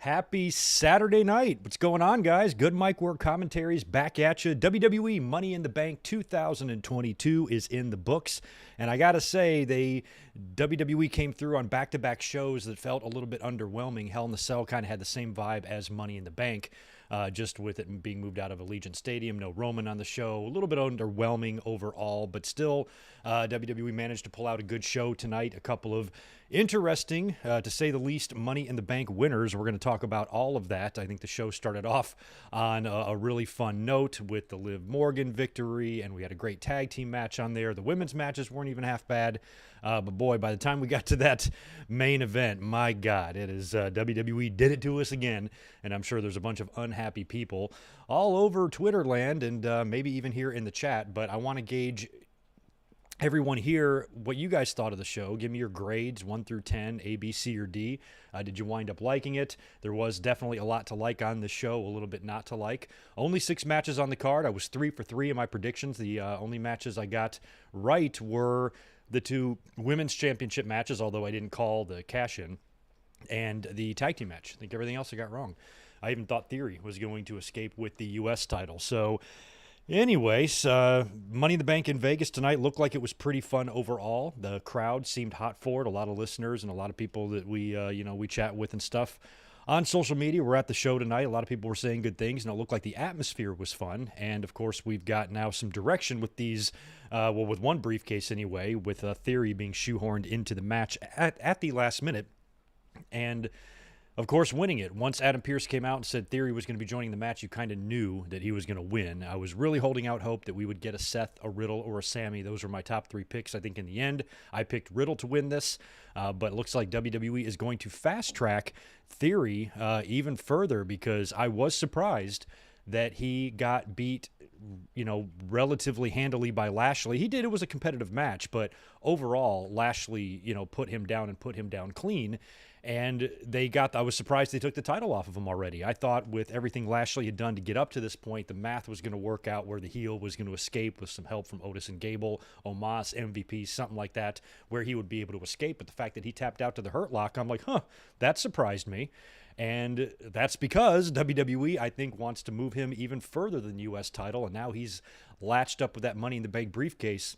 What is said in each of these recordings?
Happy Saturday night. What's going on, guys? Good mic work commentaries back at you. WWE Money in the Bank 2022 is in the books. And I got to say, WWE came through on back-to-back shows that felt a little bit underwhelming. Hell in the Cell kind of had the same vibe as Money in the Bank, just with it being moved out of Allegiant Stadium. No Roman on the show. A little bit underwhelming overall, but still, WWE managed to pull out a good show tonight. A couple of interesting, to say the least, Money in the Bank winners. We're going to talk about all of that. I think the show started off on a really fun note with the Liv Morgan victory, and we had a great tag team match on there. The women's matches weren't even half bad. But boy, by the time we got to that main event, my God, it is WWE did it to us again. And I'm sure there's a bunch of unhappy people all over Twitter land and maybe even here in the chat. But I want to gauge everyone here what you guys thought of the show. Give me your grades 1 through 10, A, B, C, or D. Did you wind up liking it? There was definitely a lot to like on the show, a little bit not to like. Only 6 matches on the card. I was 3 for 3 in my predictions. The only matches I got right were the 2 women's championship matches, although I didn't call the cash-in, and the tag team match. I think everything else I got wrong. I even thought Theory was going to escape with the U.S. title. So anyways, Money in the Bank in Vegas tonight looked like it was pretty fun overall. The crowd seemed hot for it. A lot of listeners and a lot of people that we chat with and stuff on social media were at the show tonight. A lot of people were saying good things, and it looked like the atmosphere was fun. And, of course, we've got now some direction with these, with one briefcase anyway, with Theory being shoehorned into the match at the last minute. And of course, winning it. Once Adam Pearce came out and said Theory was going to be joining the match, you kind of knew that he was going to win. I was really holding out hope that we would get a Seth, a Riddle, or a Sammy. Those were my top 3 picks. I think in the end, I picked Riddle to win this, but it looks like WWE is going to fast-track Theory even further, because I was surprised that he got beat, relatively handily by Lashley. He did. It was a competitive match, but overall, Lashley, put him down and put him down clean. And I was surprised they took the title off of him already. I thought with everything Lashley had done to get up to this point, the math was going to work out where the heel was going to escape with some help from Otis and Gable, Omos, MVP, something like that, where he would be able to escape. But the fact that he tapped out to the Hurt Lock, I'm like, that surprised me. And that's because WWE, I think, wants to move him even further than the U.S. title. And now he's latched up with that Money in the Bank briefcase.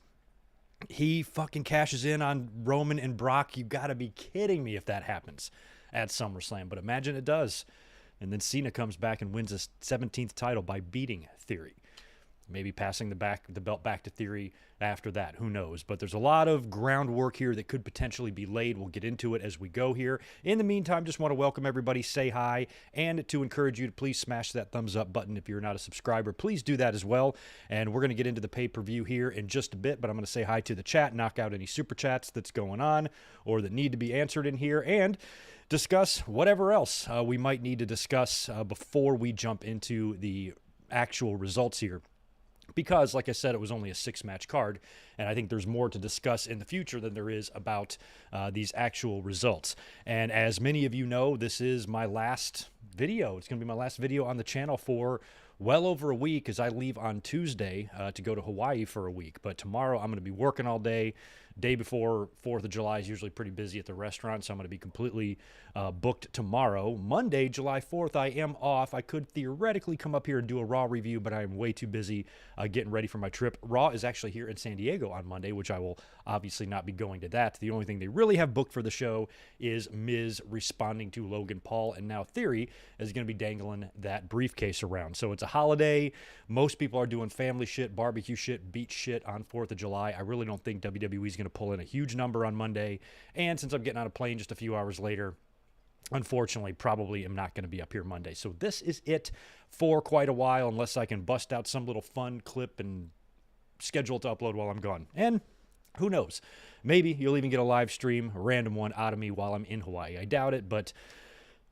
He fucking cashes in on Roman and Brock. You got to be kidding me if that happens at SummerSlam. But imagine it does. And then Cena comes back and wins his 17th title by beating Theory. Maybe passing the belt back to Theory after that. Who knows? But there's a lot of groundwork here that could potentially be laid. We'll get into it as we go here. In the meantime, just want to welcome everybody, say hi, and to encourage you to please smash that thumbs up button if you're not a subscriber. Please do that as well. And we're going to get into the pay-per-view here in just a bit, but I'm going to say hi to the chat, knock out any super chats that's going on or that need to be answered in here, and discuss whatever else we might need to discuss before we jump into the actual results here. Because, like I said, it was only a 6-match card, and I think there's more to discuss in the future than there is about these actual results. And as many of you know, this is my last video. It's going to be my last video on the channel for well over a week, as I leave on Tuesday to go to Hawaii for a week. But tomorrow I'm going to be working all day. Day before 4th of July is usually pretty busy at the restaurant, so I'm going to be completely booked tomorrow. Monday, July 4th, I am off. I could theoretically come up here and do a Raw review, but I am way too busy getting ready for my trip. Raw is actually here in San Diego on Monday, which I will obviously not be going to that. The only thing they really have booked for the show is Miz responding to Logan Paul, and now Theory is going to be dangling that briefcase around. So it's a holiday. Most people are doing family shit, barbecue shit, beach shit on 4th of July. I really don't think WWE is going to pull in a huge number on Monday. And since I'm getting on a plane just a few hours later, unfortunately, probably am not going to be up here Monday. So this is it for quite a while, unless I can bust out some little fun clip and schedule it to upload while I'm gone. And who knows? Maybe you'll even get a live stream, a random one out of me while I'm in Hawaii. I doubt it, but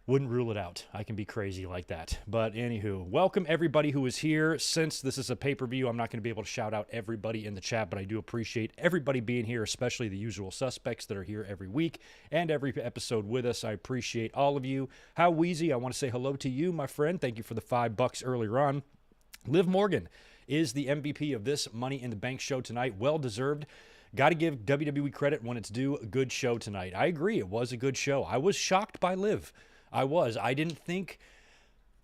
wouldn't rule it out. I can be crazy like that. But anywho, welcome everybody who is here. Since this is a pay-per-view, I'm not going to be able to shout out everybody in the chat, but I do appreciate everybody being here, especially the usual suspects that are here every week and every episode with us. I appreciate all of you. How Wheezy, I want to say hello to you, my friend. Thank you for the $5 earlier on. Liv Morgan is the MVP of this Money in the Bank show tonight. Well-deserved. Got to give WWE credit when it's due. A good show tonight. I agree. It was a good show. I was shocked by Liv. I didn't think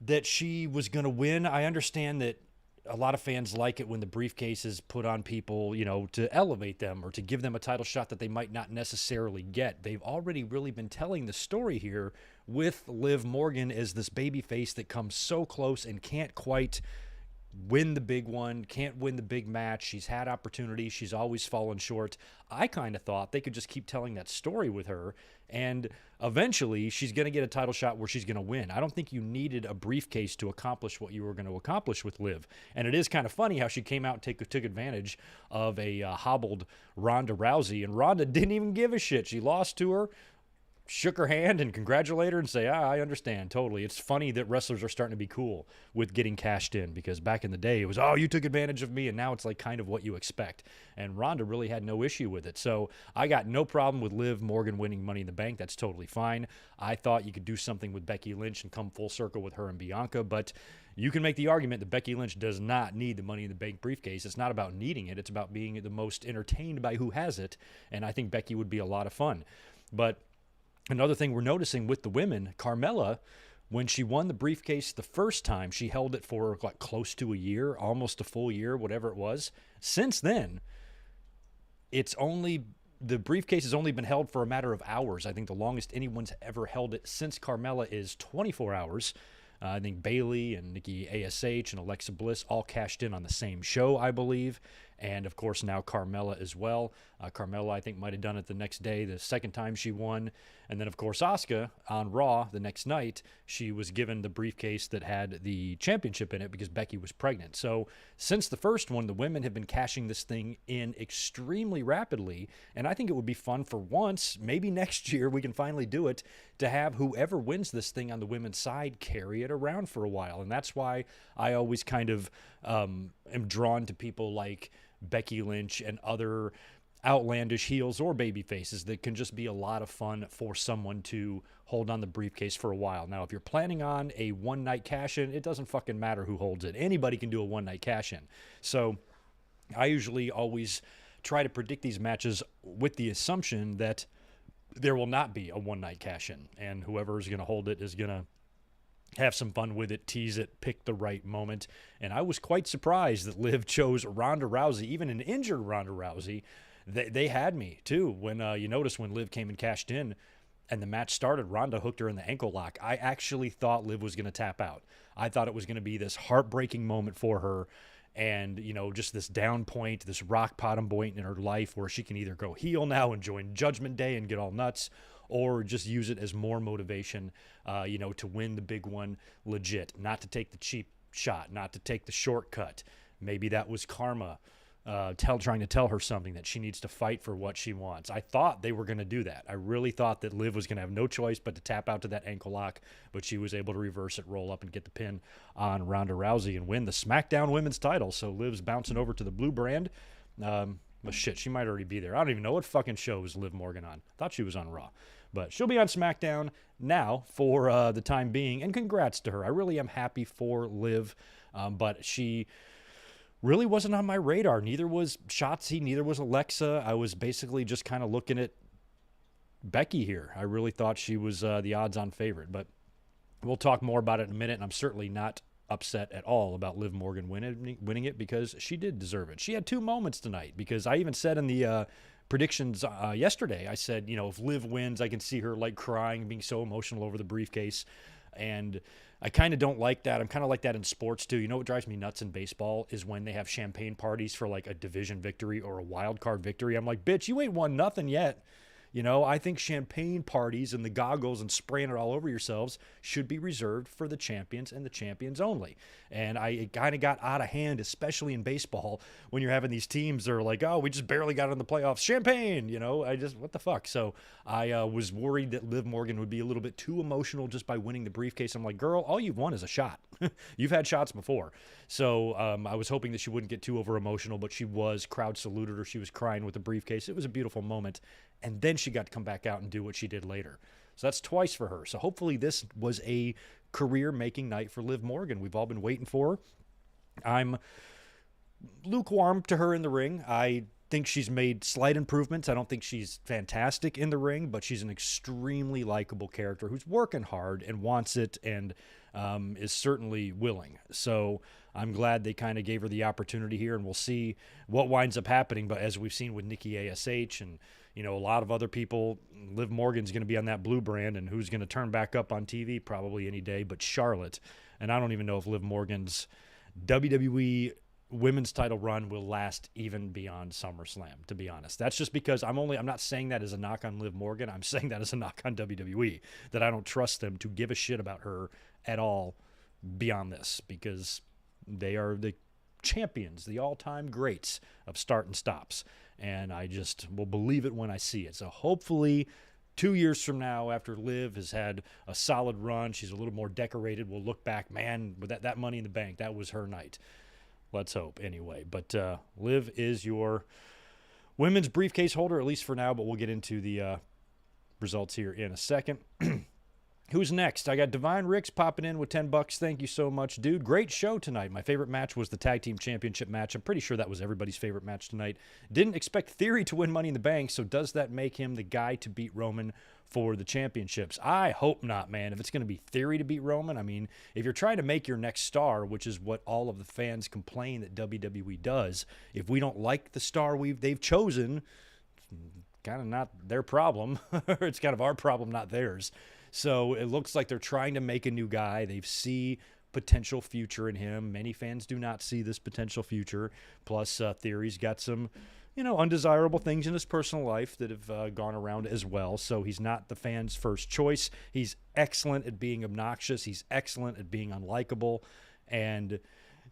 that she was going to win. I understand that a lot of fans like it when the briefcase is put on people, to elevate them or to give them a title shot that they might not necessarily get. They've already really been telling the story here with Liv Morgan as this baby face that comes so close and can't quite win the big one, can't win the big match. She's had opportunities. She's always fallen short. I kind of thought they could just keep telling that story with her, and eventually she's going to get a title shot where she's going to win. I don't think you needed a briefcase to accomplish what you were going to accomplish with Liv. And it is kind of funny how she came out and took advantage of a hobbled Ronda Rousey, and Ronda didn't even give a shit. She lost to her, shook her hand and congratulated her and say, I understand, totally. It's funny that wrestlers are starting to be cool with getting cashed in, because back in the day it was, you took advantage of me, and now it's like kind of what you expect. And Ronda really had no issue with it. So I got no problem with Liv Morgan winning Money in the Bank. That's totally fine. I thought you could do something with Becky Lynch and come full circle with her and Bianca, but you can make the argument that Becky Lynch does not need the Money in the Bank briefcase. It's not about needing it. It's about being the most entertained by who has it, and I think Becky would be a lot of fun. But another thing we're noticing with the women, Carmella, when she won the briefcase the first time, she held it for like close to a year, almost a full year, whatever it was. Since then, the briefcase has only been held for a matter of hours. I think the longest anyone's ever held it since Carmella is 24 hours. I think Bayley and Nikki ASH and Alexa Bliss all cashed in on the same show, I believe. And, of course, now Carmella as well. Carmella, I think, might have done it the next day, the second time she won. And then, of course, Asuka on Raw the next night, she was given the briefcase that had the championship in it because Becky was pregnant. So since the first one, the women have been cashing this thing in extremely rapidly. And I think it would be fun for once, maybe next year we can finally do it, to have whoever wins this thing on the women's side carry it around for a while. And that's why I always kind of am drawn to people like Becky Lynch and other outlandish heels or baby faces that can just be a lot of fun for someone to hold on the briefcase for a while. Now, if you're planning on a one-night cash-in, it doesn't fucking matter who holds it. Anybody can do a one-night cash-in. So I usually always try to predict these matches with the assumption that there will not be a one-night cash-in, and whoever is going to hold it is going to have some fun with it, tease it, pick the right moment. And I was quite surprised that Liv chose Ronda Rousey, even an injured Ronda Rousey. They had me, too. When you notice when Liv came and cashed in and the match started, Ronda hooked her in the ankle lock. I actually thought Liv was going to tap out. I thought it was going to be this heartbreaking moment for her and, just this down point, this rock bottom point in her life where she can either go heel now and join Judgment Day and get all nuts, or just use it as more motivation, to win the big one legit, not to take the cheap shot, not to take the shortcut. Maybe that was karma trying to tell her something, that she needs to fight for what she wants. I thought they were going to do that. I really thought that Liv was going to have no choice but to tap out to that ankle lock, but she was able to reverse it, roll up, and get the pin on Ronda Rousey and win the SmackDown Women's title. So Liv's bouncing over to the blue brand. Well, shit, she might already be there. I don't even know what fucking show is Liv Morgan on. Thought she was on Raw. But she'll be on SmackDown now for the time being, and congrats to her. I really am happy for Liv, but she really wasn't on my radar. Neither was Shotzi, neither was Alexa. I was basically just kind of looking at Becky here. I really thought she was the odds-on favorite, but we'll talk more about it in a minute, and I'm certainly not upset at all about Liv Morgan winning it, because she did deserve it. She had two moments tonight, because I even said in the predictions yesterday, I said, if Liv wins, I can see her like crying, being so emotional over the briefcase. And I kind of don't like that. I'm kind of like that in sports too. You know what drives me nuts in baseball is when they have champagne parties for like a division victory or a wild card victory. I'm like, bitch, you ain't won nothing yet. I think champagne parties and the goggles and spraying it all over yourselves should be reserved for the champions and the champions only. And it kind of got out of hand, especially in baseball, when you're having these teams that are like, oh, we just barely got in the playoffs. Champagne, what the fuck? So I was worried that Liv Morgan would be a little bit too emotional just by winning the briefcase. I'm like, girl, all you've won is a shot. You've had shots before. So I was hoping that she wouldn't get too over emotional, but she was. Crowd saluted her. She was crying with the briefcase. It was a beautiful moment. And then she got to come back out and do what she did later. So that's twice for her. So hopefully this was a career-making night for Liv Morgan. We've all been waiting for her. I'm lukewarm to her in the ring. I think she's made slight improvements. I don't think she's fantastic in the ring, but she's an extremely likable character who's working hard and wants it and is certainly willing. So I'm glad they kind of gave her the opportunity here, and we'll see what winds up happening. But as we've seen with Nikki ASH and, a lot of other people, Liv Morgan's going to be on that blue brand, and who's going to turn back up on TV probably any day but Charlotte. And I don't even know if Liv Morgan's WWE women's title run will last even beyond SummerSlam, to be honest. That's just because I'm not saying that as a knock on Liv Morgan. I'm saying that as a knock on WWE, that I don't trust them to give a shit about her at all beyond this, because they are the champions, the all-time greats of start and stops. And I just will believe it when I see it. So hopefully 2 years from now, after Liv has had a solid run, she's a little more decorated, we'll look back, man, with that Money in the Bank, that was her night. Let's hope, anyway. But Liv is your women's briefcase holder, at least for now, but we'll get into the results here in a second. Who's next? I got Divine Ricks popping in with $10. Thank you so much, dude. Great show tonight. My favorite match was the Tag Team Championship match. I'm pretty sure that was everybody's favorite match tonight. Didn't expect Theory to win Money in the Bank, so does that make him the guy to beat Roman for the championships? I hope not, man. If it's going to be Theory to beat Roman, I mean, if you're trying to make your next star, which is what all of the fans complain that WWE does, if we don't like the star they've chosen, kind of not their problem. It's kind of our problem, not theirs. So it looks like they're trying to make a new guy. They see potential future in him. Many fans do not see this potential future. Plus, Theory's got some, undesirable things in his personal life that have gone around as well. So he's not the fans' first choice. He's excellent at being obnoxious. He's excellent at being unlikable. And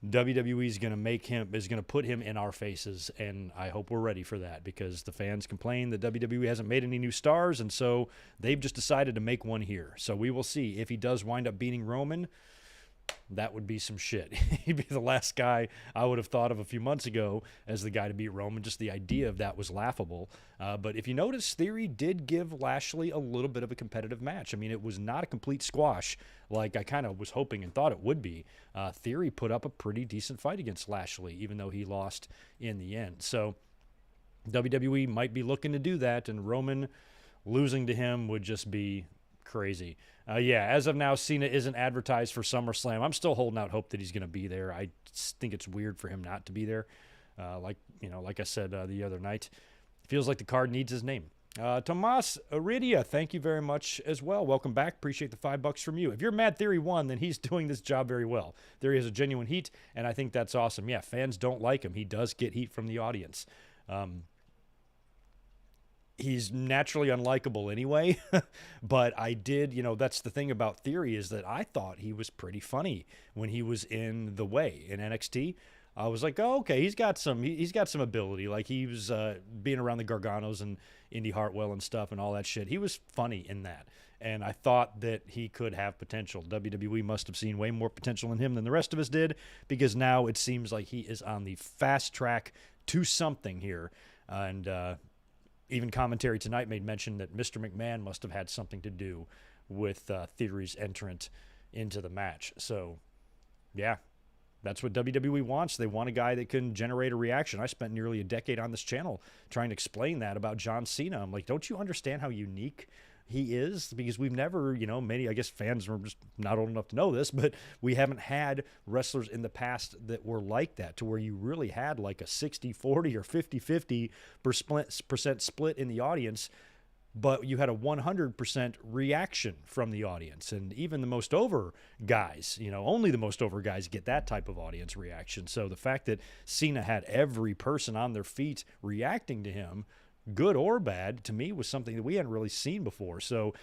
WWE is going to put him in our faces, and I hope we're ready for that, because the fans complain that WWE hasn't made any new stars, and so they've just decided to make one here. So we will see. If he does wind up beating Roman, that would be some shit. He'd be the last guy I would have thought of a few months ago as the guy to beat Roman. Just the idea of that was laughable. But if you notice, Theory did give Lashley a little bit of a competitive match. I mean, it was not a complete squash like I kind of was hoping and thought it would be. Theory put up a pretty decent fight against Lashley, even though he lost in the end. So WWE might be looking to do that, and Roman losing to him would just be crazy. As of now, Cena isn't advertised for SummerSlam. I'm still holding out hope that he's going to be there. I think it's weird for him not to be there. Like I said the other night, it feels like the card needs his name. Tomas Aridia, thank you very much as well. Welcome back. Appreciate the $5 from you. If you're mad Theory won, then he's doing this job very well. Theory has a genuine heat, and I think that's awesome. Yeah, fans don't like him. He does get heat from the audience. He's naturally unlikable anyway, but I did, that's the thing about Theory, is that I thought he was pretty funny when he was in The Way in NXT. I was like, oh, okay, he's got some ability. Like, he was being around the Garganos and Indy Hartwell and stuff and all that shit. He was funny in that, and I thought that he could have potential. WWE must have seen way more potential in him than the rest of us did, because now it seems like he is on the fast track to something here, and even commentary tonight made mention that Mr. McMahon must have had something to do with Theory's entrant into the match. So, yeah, that's what WWE wants. They want a guy that can generate a reaction. I spent nearly a decade on this channel trying to explain that about John Cena. I'm like, don't you understand how unique he is? Because we've never, many, I guess fans are just not old enough to know this, but we haven't had wrestlers in the past that were like that, to where you really had like a 60-40 or 50-50% split in the audience, but you had a 100% reaction from the audience. And even the most over guys, only the most over guys get that type of audience reaction. So the fact that Cena had every person on their feet reacting to him, good or bad, to me was something that we hadn't really seen before. So,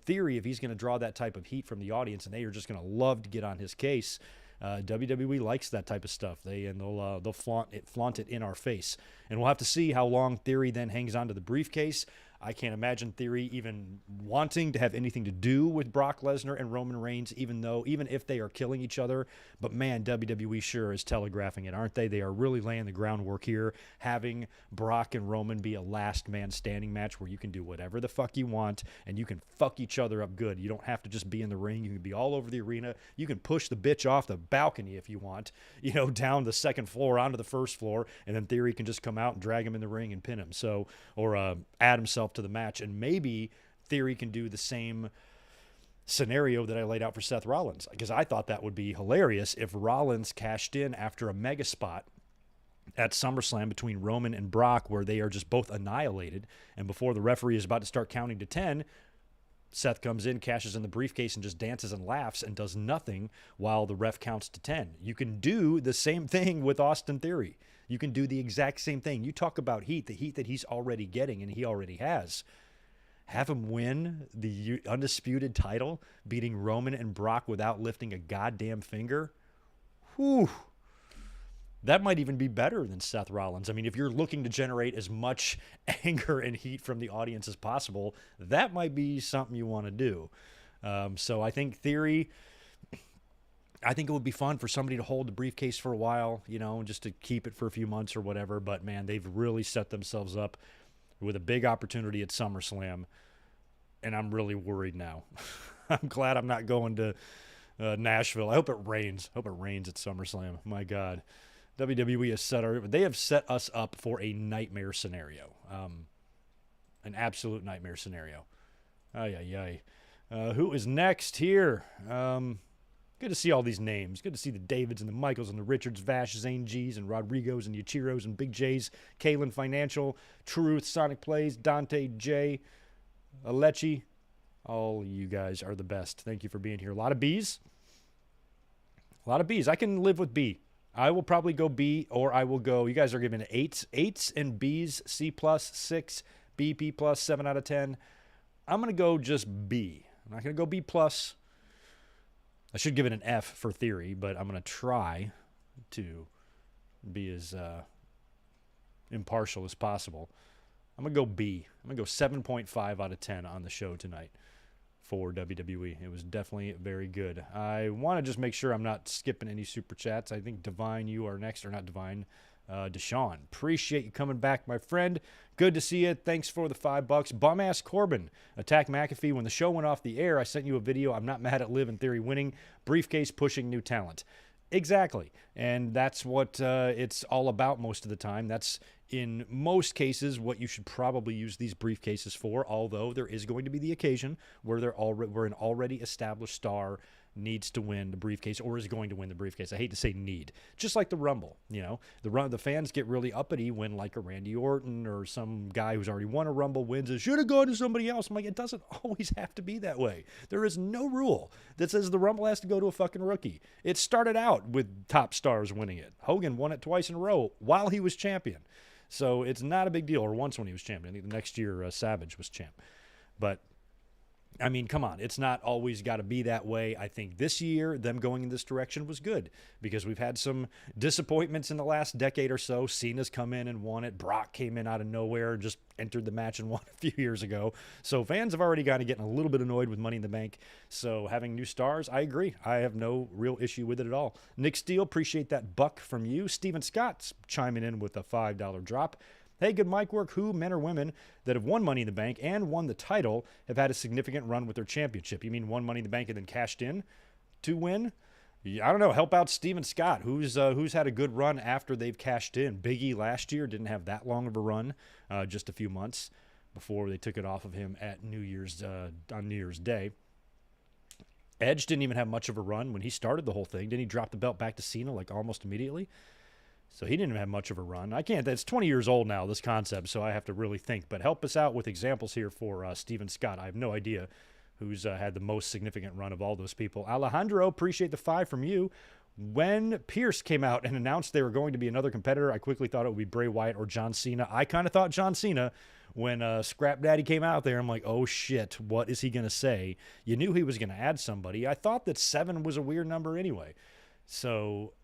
Theory, if he's going to draw that type of heat from the audience, and they are just going to love to get on his case, WWE likes that type of stuff. They'll flaunt it in our face. And we'll have to see how long Theory then hangs on to the briefcase. I can't imagine Theory even wanting to have anything to do with Brock Lesnar and Roman Reigns, even if they are killing each other. But man, WWE sure is telegraphing it, aren't they? They are really laying the groundwork here, having Brock and Roman be a last man standing match where you can do whatever the fuck you want and you can fuck each other up good. You don't have to just be in the ring. You can be all over the arena. You can push the bitch off the balcony if you want, down the second floor onto the first floor, and then Theory can just come come out and drag him in the ring and pin him. So, or add himself to the match. And maybe Theory can do the same scenario that I laid out for Seth Rollins, because I thought that would be hilarious if Rollins cashed in after a mega spot at SummerSlam between Roman and Brock, where they are just both annihilated. And before the referee is about to start counting to 10, Seth comes in, cashes in the briefcase, and just dances and laughs and does nothing while the ref counts to 10. You can do the same thing with Austin Theory. You can do the exact same thing. You talk about heat, the heat that he's already getting and he already has. Have him win the undisputed title, beating Roman and Brock without lifting a goddamn finger. Whew. That might even be better than Seth Rollins. I mean, if you're looking to generate as much anger and heat from the audience as possible, that might be something you want to do. So I think Theory, I think it would be fun for somebody to hold the briefcase for a while, you know, just to keep it for a few months or whatever. But, man, they've really set themselves up with a big opportunity at SummerSlam, and I'm really worried now. I'm glad I'm not going to Nashville. I hope it rains. I hope it rains at SummerSlam. My God. WWE has set us up for a nightmare scenario, an absolute nightmare scenario. Who is next here? Good to see all these names. Good to see the Davids and the Michaels and the Richards, Vash, Zane G's and Rodrigos and Yachiros and Big J's, Kalen Financial, Truth, Sonic Plays, Dante J, Alechi. All you guys are the best. Thank you for being here. A lot of B's. I can live with B. I will probably go B, or I will go, you guys are giving it 8s and B's, C+, 6, B, B+, 7 out of 10. I'm going to go just B. I'm not going to go B+. I should give it an F for Theory, but I'm going to try to be as impartial as possible. I'm going to go B. I'm going to go 7.5 out of 10 on the show tonight for WWE. It was definitely very good. I want to just make sure I'm not skipping any super chats. I think Divine, you are next, or not Divine, Deshaun. Appreciate you coming back, my friend. Good to see you. Thanks for the $5. Bum-ass Corbin. Attack McAfee. When the show went off the air, I sent you a video. I'm not mad at Liv and Theory winning. Briefcase pushing new talent. Exactly. And that's what it's all about most of the time. That's, in most cases, what you should probably use these briefcases for, although there is going to be the occasion where where an already established star needs to win the briefcase, or is going to win the briefcase. I hate to say need. Just like the Rumble, you know. The fans get really uppity when, like, a Randy Orton or some guy who's already won a Rumble wins. It should have gone to somebody else. I'm like, it doesn't always have to be that way. There is no rule that says the Rumble has to go to a fucking rookie. It started out with top stars winning it. Hogan won it twice in a row while he was champion. So it's not a big deal, or once when he was champion. I think the next year Savage was champ. But I mean, come on. It's not always got to be that way. I think this year, them going in this direction was good, because we've had some disappointments in the last decade or so. Cena's come in and won it. Brock came in out of nowhere and just entered the match and won a few years ago. So fans have already kind of getting a little bit annoyed with Money in the Bank. So having new stars, I agree. I have no real issue with it at all. Nick Steele, appreciate that buck from you. Steven Scott's chiming in with a $5 drop. Hey, good mic work. Who, men or women, that have won Money in the Bank and won the title have had a significant run with their championship? You mean won Money in the Bank and then cashed in to win? I don't know. Help out Steven Scott, who's had a good run after they've cashed in. Big E last year didn't have that long of a run, just a few months before they took it off of him at on New Year's Day. Edge didn't even have much of a run when he started the whole thing. Didn't he drop the belt back to Cena like almost immediately? So he didn't even have much of a run. It's 20 years old now, this concept, so I have to really think. But help us out with examples here for Steven Scott. I have no idea who's had the most significant run of all those people. Alejandro, appreciate the 5 from you. When Pierce came out and announced they were going to be another competitor, I quickly thought it would be Bray Wyatt or John Cena. I kind of thought John Cena. When Scrap Daddy came out there, I'm like, oh shit, what is he going to say? You knew he was going to add somebody. I thought that 7 was a weird number anyway. So...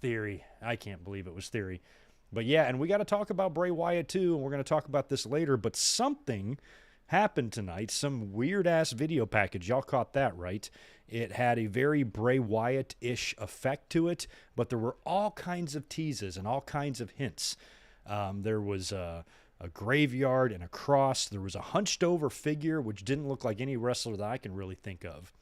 Theory. I can't believe it was Theory. But yeah, and we got to talk about Bray Wyatt too, and we're going to talk about this later, but something happened tonight, some weird-ass video package. Y'all caught that, right? It had a very Bray Wyatt-ish effect to it, but there were all kinds of teases and all kinds of hints. There was a graveyard and a cross. There was a hunched-over figure, which didn't look like any wrestler that I can really think of.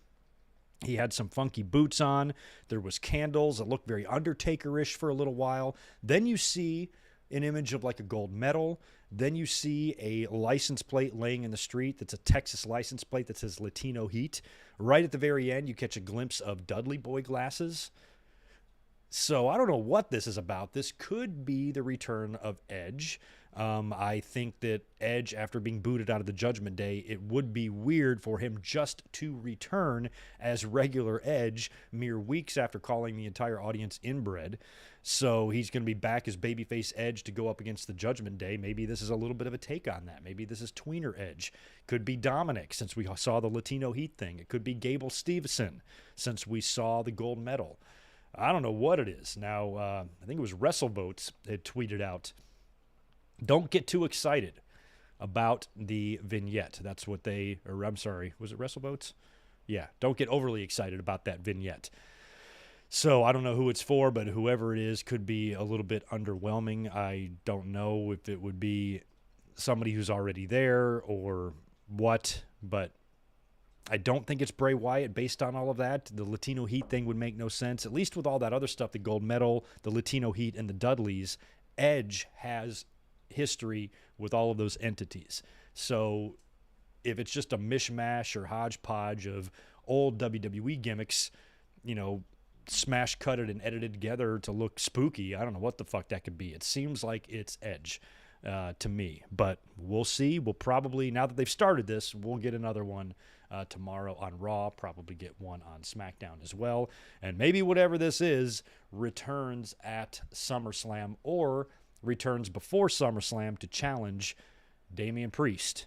He had some funky boots on. There was candles that looked very Undertaker-ish for a little while. Then you see an image of like a gold medal. Then you see a license plate laying in the street that's a Texas license plate that says Latino Heat. Right at the very end, you catch a glimpse of Dudley Boy glasses. So I don't know what this is about. This could be the return of Edge. I think that Edge, after being booted out of the Judgment Day, it would be weird for him just to return as regular Edge mere weeks after calling the entire audience inbred. So he's going to be back as babyface Edge to go up against the Judgment Day. Maybe this is a little bit of a take on that. Maybe this is tweener Edge. Could be Dominic, since we saw the Latino Heat thing. It could be Gable Steveson, since we saw the gold medal. I don't know what it is. Now, I think it was WrestleVotes that tweeted out, don't get too excited about the vignette. That's what they, or I'm sorry, was it WrestleVotes? Yeah, don't get overly excited about that vignette. So I don't know who it's for, but whoever it is could be a little bit underwhelming. I don't know if it would be somebody who's already there or what, but I don't think it's Bray Wyatt based on all of that. The Latino Heat thing would make no sense, at least with all that other stuff, the gold medal, the Latino Heat, and the Dudleys. Edge has history with all of those entities. So if it's just a mishmash or hodgepodge of old WWE gimmicks, you know, smash cutted and edited together to look spooky, I don't know what the fuck that could be. It seems like it's Edge to me, but we'll see. We'll probably, now that they've started this, we'll get another one tomorrow on Raw, probably get one on SmackDown as well, and maybe whatever this is returns at SummerSlam or returns before SummerSlam to challenge Damian Priest,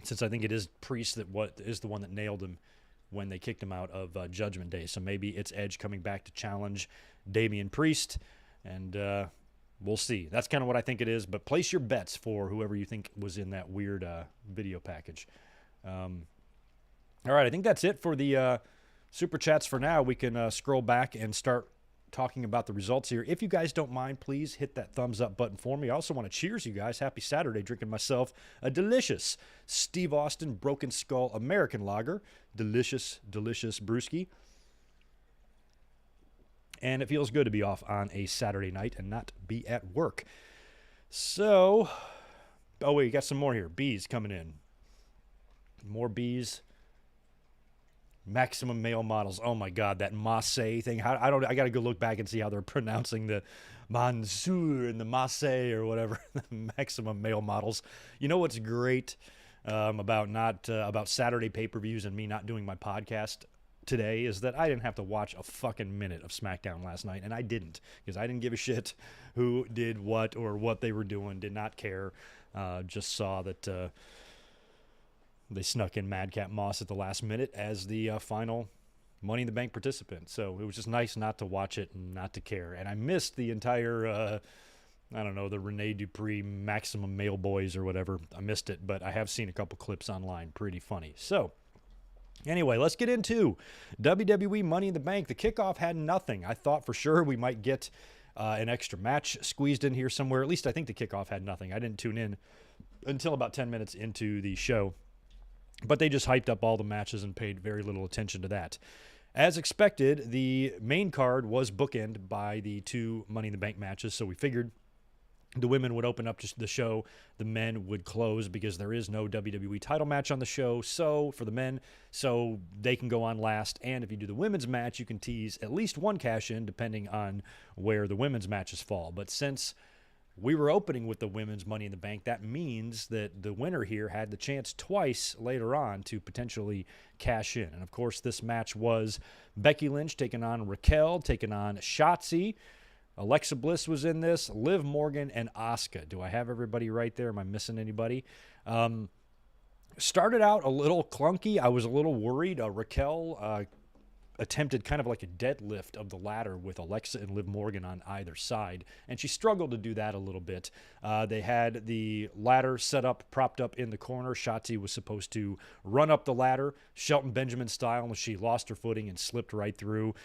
since I think it is Priest that is the one that nailed him when they kicked him out of Judgment Day. So maybe it's Edge coming back to challenge Damian Priest, and we'll see. That's kind of what I think it is, but place your bets for whoever you think was in that weird video package. All right, I think that's it for the Super Chats for now. We can scroll back and start talking about the results here. If you guys don't mind, please hit that thumbs up button for me. I also want to cheers you guys. Happy Saturday, drinking myself a delicious Steve Austin Broken Skull American Lager. Delicious, delicious brewski. And it feels good to be off on a Saturday night and not be at work. So, oh wait, you got some more here. Bees coming in. More bees. Maximum male models. Oh my God, that Masse thing. I got to go look back and see how they're pronouncing the Mansour and the Masse or whatever. Maximum male models. You know what's great about Saturday pay-per-views and me not doing my podcast today is that I didn't have to watch a fucking minute of SmackDown last night, and I didn't, because I didn't give a shit who did what or what they were doing. Did not care. Just saw that they snuck in Madcap Moss at the last minute as the final Money in the Bank participant. So it was just nice not to watch it and not to care. And I missed the entire, I don't know, the Rene Dupree Maximum Male Boys or whatever. I missed it, but I have seen a couple clips online. Pretty funny. So anyway, let's get into WWE Money in the Bank. The kickoff had nothing. I thought for sure we might get an extra match squeezed in here somewhere. At least I think the kickoff had nothing. I didn't tune in until about 10 minutes into the show. But they just hyped up all the matches and paid very little attention to that. As expected, the main card was bookended by the two Money in the Bank matches, so we figured the women would open up the show, the men would close because there is no WWE title match on the show, so for the men, so they can go on last, and if you do the women's match, you can tease at least one cash-in depending on where the women's matches fall. But since we were opening with the women's Money in the Bank, that means that the winner here had the chance twice later on to potentially cash in. And, of course, this match was Becky Lynch taking on Raquel, taking on Shotzi. Alexa Bliss was in this, Liv Morgan, and Asuka. Do I have everybody right there? Am I missing anybody? Started out a little clunky. I was a little worried. Raquel attempted kind of like a deadlift of the ladder with Alexa and Liv Morgan on either side, and she struggled to do that a little bit. They had the ladder set up, propped up in the corner. Shotzi was supposed to run up the ladder, Shelton Benjamin style, and she lost her footing and slipped right through.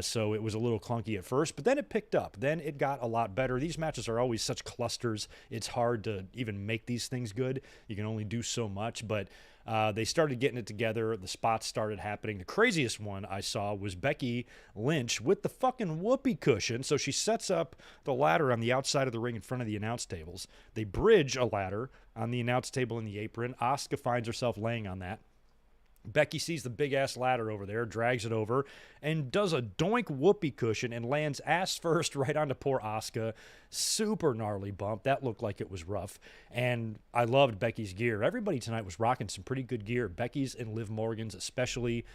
So it was a little clunky at first, but then it picked up. Then it got a lot better. These matches are always such clusters. It's hard to even make these things good. You can only do so much, but They started getting it together. The spots started happening. The craziest one I saw was Becky Lynch with the fucking whoopee cushion. So she sets up the ladder on the outside of the ring in front of the announce tables. They bridge a ladder on the announce table in the apron. Asuka finds herself laying on that. Becky sees the big-ass ladder over there, drags it over, and does a doink whoopee cushion and lands ass first right onto poor Asuka. Super gnarly bump. That looked like it was rough. And I loved Becky's gear. Everybody tonight was rocking some pretty good gear. Becky's and Liv Morgan's especially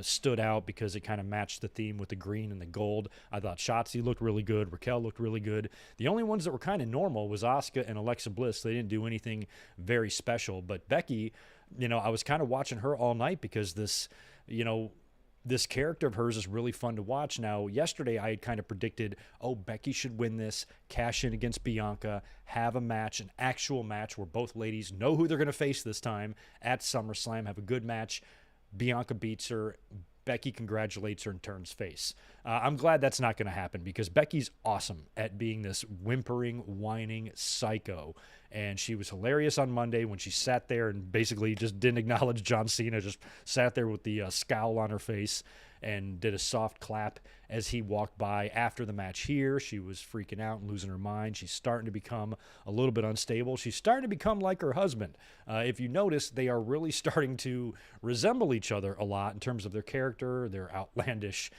stood out because it kind of matched the theme with the green and the gold. I thought Shotzi looked really good. Raquel looked really good. The only ones that were kind of normal was Asuka and Alexa Bliss. They didn't do anything very special. But Becky, I was kind of watching her all night because this character of hers is really fun to watch. Now, yesterday I had kind of predicted, Becky should win this, cash in against Bianca, have a match, an actual match where both ladies know who they're going to face this time at SummerSlam, have a good match. Bianca beats her. Becky congratulates her and turns face. I'm glad that's not going to happen because Becky's awesome at being this whimpering, whining psycho. And she was hilarious on Monday when she sat there and basically just didn't acknowledge John Cena, just sat there with the scowl on her face and did a soft clap as he walked by. After the match here, she was freaking out and losing her mind. She's starting to become a little bit unstable. She's starting to become like her husband. If you notice, they are really starting to resemble each other a lot in terms of their character, their outlandish,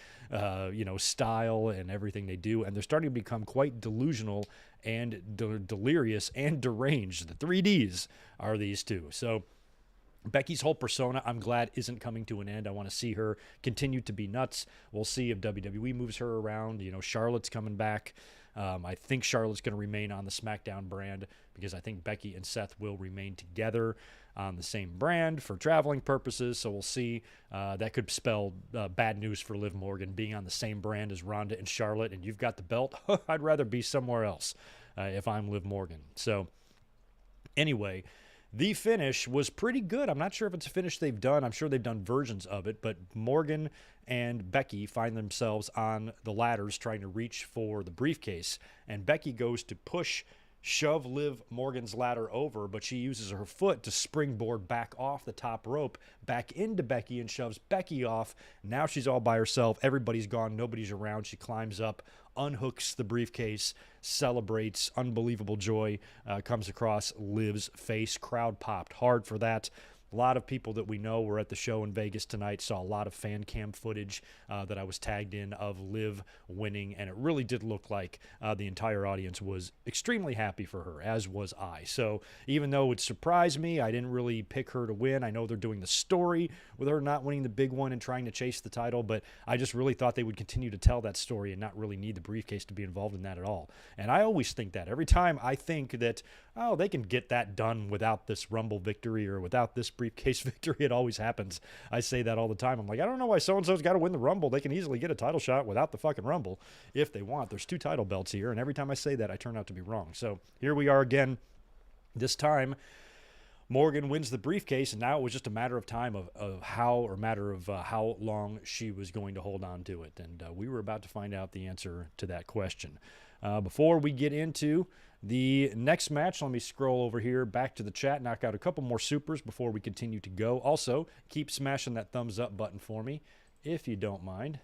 style and everything they do. And they're starting to become quite delusional and delirious and deranged. The 3Ds are these two. So Becky's whole persona, I'm glad, isn't coming to an end. I want to see her continue to be nuts. We'll see if WWE moves her around. Charlotte's coming back. I think Charlotte's going to remain on the SmackDown brand because I think Becky and Seth will remain together on the same brand for traveling purposes. So we'll see. That could spell bad news for Liv Morgan being on the same brand as Ronda and Charlotte, and you've got the belt. I'd rather be somewhere else if I'm Liv Morgan. So anyway, the finish was pretty good. I'm not sure if it's a finish they've done. I'm sure they've done versions of it, but Morgan and Becky find themselves on the ladders trying to reach for the briefcase, and Becky goes to shove Liv Morgan's ladder over, but she uses her foot to springboard back off the top rope, back into Becky, and shoves Becky off. Now she's all by herself. Everybody's gone. Nobody's around. She climbs up, unhooks the briefcase, celebrates. Unbelievable joy comes across Liv's face. Crowd popped hard for that. A lot of people that we know were at the show in Vegas tonight, saw a lot of fan cam footage that I was tagged in of Liv winning, and it really did look like the entire audience was extremely happy for her, as was I. So even though it surprised me, I didn't really pick her to win. I know they're doing the story with her not winning the big one and trying to chase the title, but I just really thought they would continue to tell that story and not really need the briefcase to be involved in that at all. And I always think that. Every time I think that, they can get that done without this Rumble victory or without this briefcase victory, it always happens. I say that all the time. I'm like, I don't know why so-and-so's got to win the Rumble. They can easily get a title shot without the fucking Rumble if they want. There's 2 title belts here, and every time I say that, I turn out to be wrong. So here we are again. This time, Morgan wins the briefcase, and now it was just a matter of time of how long she was going to hold on to it. And we were about to find out the answer to that question. Before we get into the next match, let me scroll over here back to the chat, knock out a couple more supers before we continue to go. Also, keep smashing that thumbs up button for me, if you don't mind.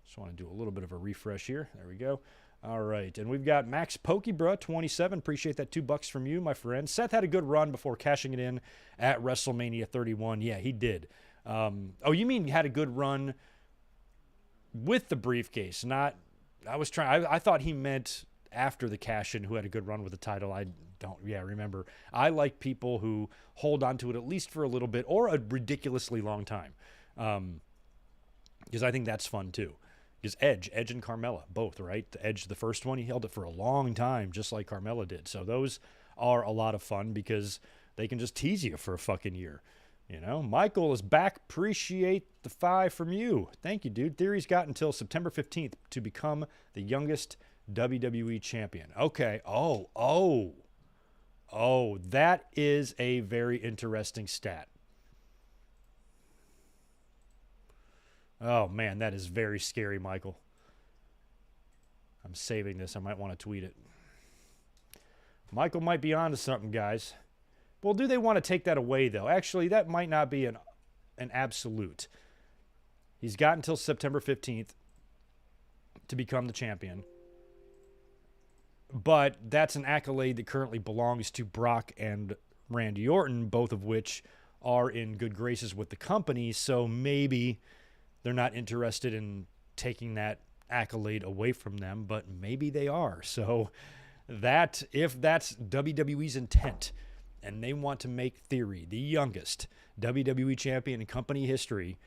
Just want to do a little bit of a refresh here. There we go. All right, and we've got Max Pokebra 27. Appreciate that $2 from you, my friend. Seth had a good run before cashing it in at WrestleMania 31. Yeah, he did. You mean he had a good run with the briefcase? Not. I thought he meant after the cash-in who had a good run with the title. I don't remember. I like people who hold on to it at least for a little bit or a ridiculously long time, because I think that's fun too. Because Edge and Carmella, both, right? The Edge, the first one, he held it for a long time, just like Carmella did. So those are a lot of fun because they can just tease you for a fucking year. Michael is back. Appreciate the 5 from you. Thank you, dude. Theory's got until September 15th to become the youngest WWE champion. Okay. Oh, that is a very interesting stat. Oh, man, that is very scary, Michael. I'm saving this. I might want to tweet it. Michael might be onto something, guys. Well, do they want to take that away, though? Actually, that might not be an absolute. He's got until September 15th to become the champion. But that's an accolade that currently belongs to Brock and Randy Orton, both of which are in good graces with the company. So maybe they're not interested in taking that accolade away from them, but maybe they are. So that, if that's WWE's intent and they want to make Theory the youngest WWE champion in company history,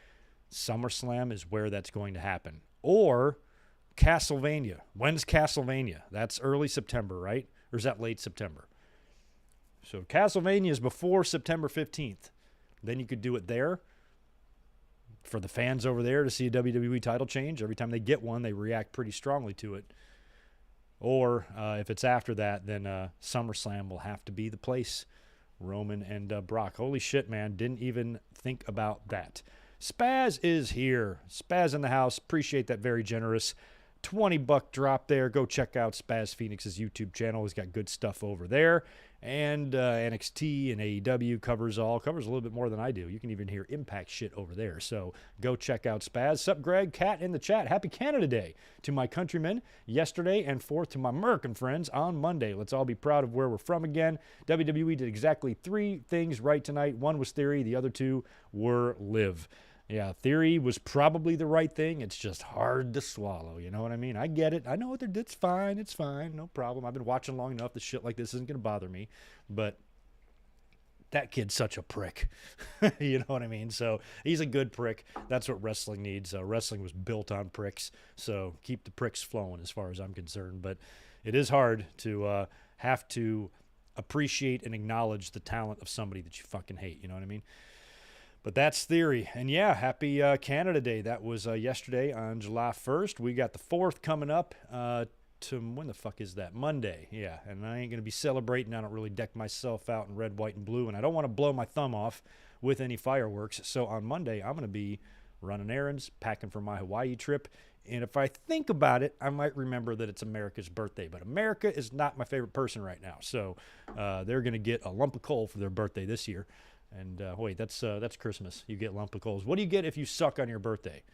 SummerSlam is where that's going to happen. Or Castlevania. When's Castlevania? That's early September, right? Or is that late September? So Castlevania is before September 15th. Then you could do it there for the fans over there to see a WWE title change. Every time they get one, they react pretty strongly to it. Or if it's after that, then SummerSlam will have to be the place. Roman and Brock. Holy shit, man. Didn't even think about that. Spaz is here. Spaz in the house. Appreciate that. Very generous. $20 drop there. Go check out Spaz Phoenix's YouTube channel. He's got good stuff over there. And NXT and AEW covers a little bit more than I do. You can even hear Impact shit over there. So go check out Spaz. Sup, Greg? Cat in the chat. Happy Canada Day to my countrymen yesterday, and forth to my American friends on Monday. Let's all be proud of where we're from again. WWE did exactly 3 things right tonight. 1 was Theory. The other 2 were Liv. Yeah, Theory was probably the right thing. It's just hard to swallow. You know what I mean? I get it. I know it's fine. It's fine. No problem. I've been watching long enough. The shit like this isn't going to bother me. But that kid's such a prick. You know what I mean? So he's a good prick. That's what wrestling needs. Wrestling was built on pricks. So keep the pricks flowing as far as I'm concerned. But it is hard to have to appreciate and acknowledge the talent of somebody that you fucking hate. You know what I mean? But that's Theory. And yeah, happy Canada Day. That was yesterday on July 1st. We got the 4th coming up to, when the fuck is that? Monday. Yeah, and I ain't going to be celebrating. I don't really deck myself out in red, white, and blue, and I don't want to blow my thumb off with any fireworks. So on Monday, I'm going to be running errands, packing for my Hawaii trip. And if I think about it, I might remember that it's America's birthday. But America is not my favorite person right now. So they're going to get a lump of coal for their birthday this year. And wait, that's Christmas. You get lump of coals. What do you get if you suck on your birthday?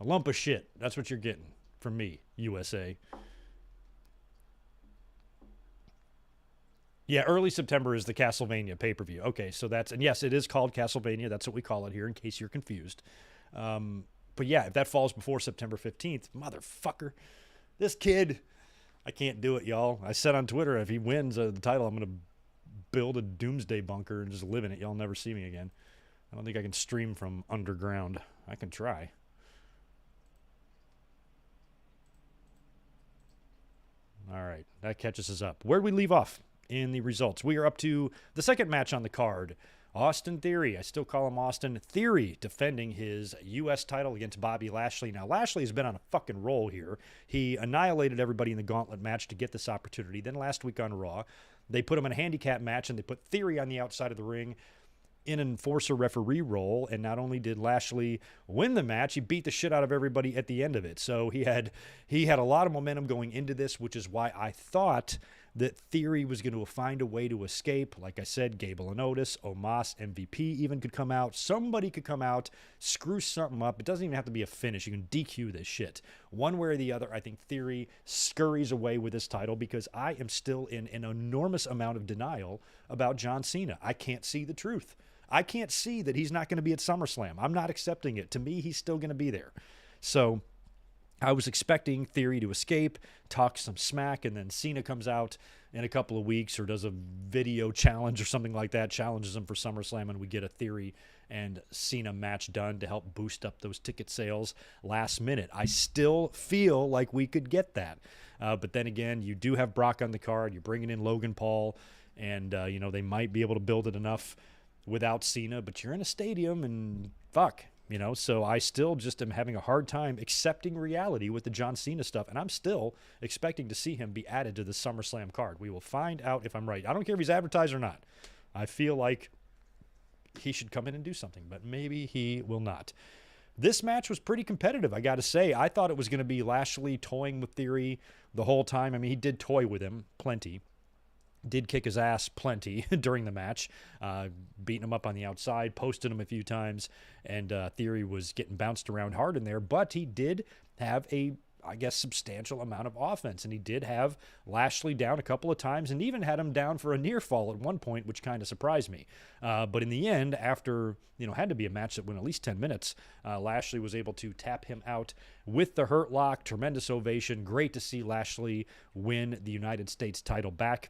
A lump of shit. That's what you're getting from me, USA. Yeah, early September is the Castlevania pay-per-view. Okay, so that's, and yes, it is called Castlevania. That's what we call it here in case you're confused. But yeah, if that falls before September 15th, motherfucker, this kid, I can't do it, y'all. I said on Twitter, if he wins the title, I'm going to build a doomsday bunker and just live in it. Y'all never see me again. I don't think I can stream from underground. I can try. All right, that catches us up. Where'd we leave off in the results? We are up to the second match on the card. Austin Theory, I still call him Austin Theory, defending his U.S. title against Bobby Lashley. Now, Lashley has been on a fucking roll here. He annihilated everybody in the gauntlet match to get this opportunity. Then last week on Raw, they put him in a handicap match, and they put Theory on the outside of the ring in an enforcer referee role. And not only did Lashley win the match, he beat the shit out of everybody at the end of it. So he had a lot of momentum going into this, which is why I thought that Theory was going to find a way to escape. Like I said, Gable and Otis, Omos, MVP even could come out. Somebody could come out, screw something up. It doesn't even have to be a finish. You can DQ this shit. One way or the other, I think Theory scurries away with this title because I am still in an enormous amount of denial about John Cena. I can't see the truth. I can't see that he's not going to be at SummerSlam. I'm not accepting it. To me, he's still going to be there. So I was expecting Theory to escape, talk some smack, and then Cena comes out in a couple of weeks or does a video challenge or something like that, challenges him for SummerSlam, and we get a Theory and Cena match done to help boost up those ticket sales last minute. I still feel like we could get that. But then again, you do have Brock on the card. You're bringing in Logan Paul, and they might be able to build it enough without Cena, but you're in a stadium and fuck. So I still just am having a hard time accepting reality with the John Cena stuff, and I'm still expecting to see him be added to the SummerSlam card. We will find out if I'm right. I don't care if he's advertised or not. I feel like he should come in and do something, but maybe he will not. This match was pretty competitive, I got to say. I thought it was going to be Lashley toying with Theory the whole time. I mean, he did toy with him plenty. did kick his ass plenty during the match, beating him up on the outside, posted him a few times, and Theory was getting bounced around hard in there, but he did have a, I guess, substantial amount of offense, and he did have Lashley down a couple of times and even had him down for a near fall at one point, which kind of surprised me. But in the end, after, had to be a match that went at least 10 minutes, Lashley was able to tap him out with the Hurt Lock. Tremendous ovation. Great to see Lashley win the United States title back.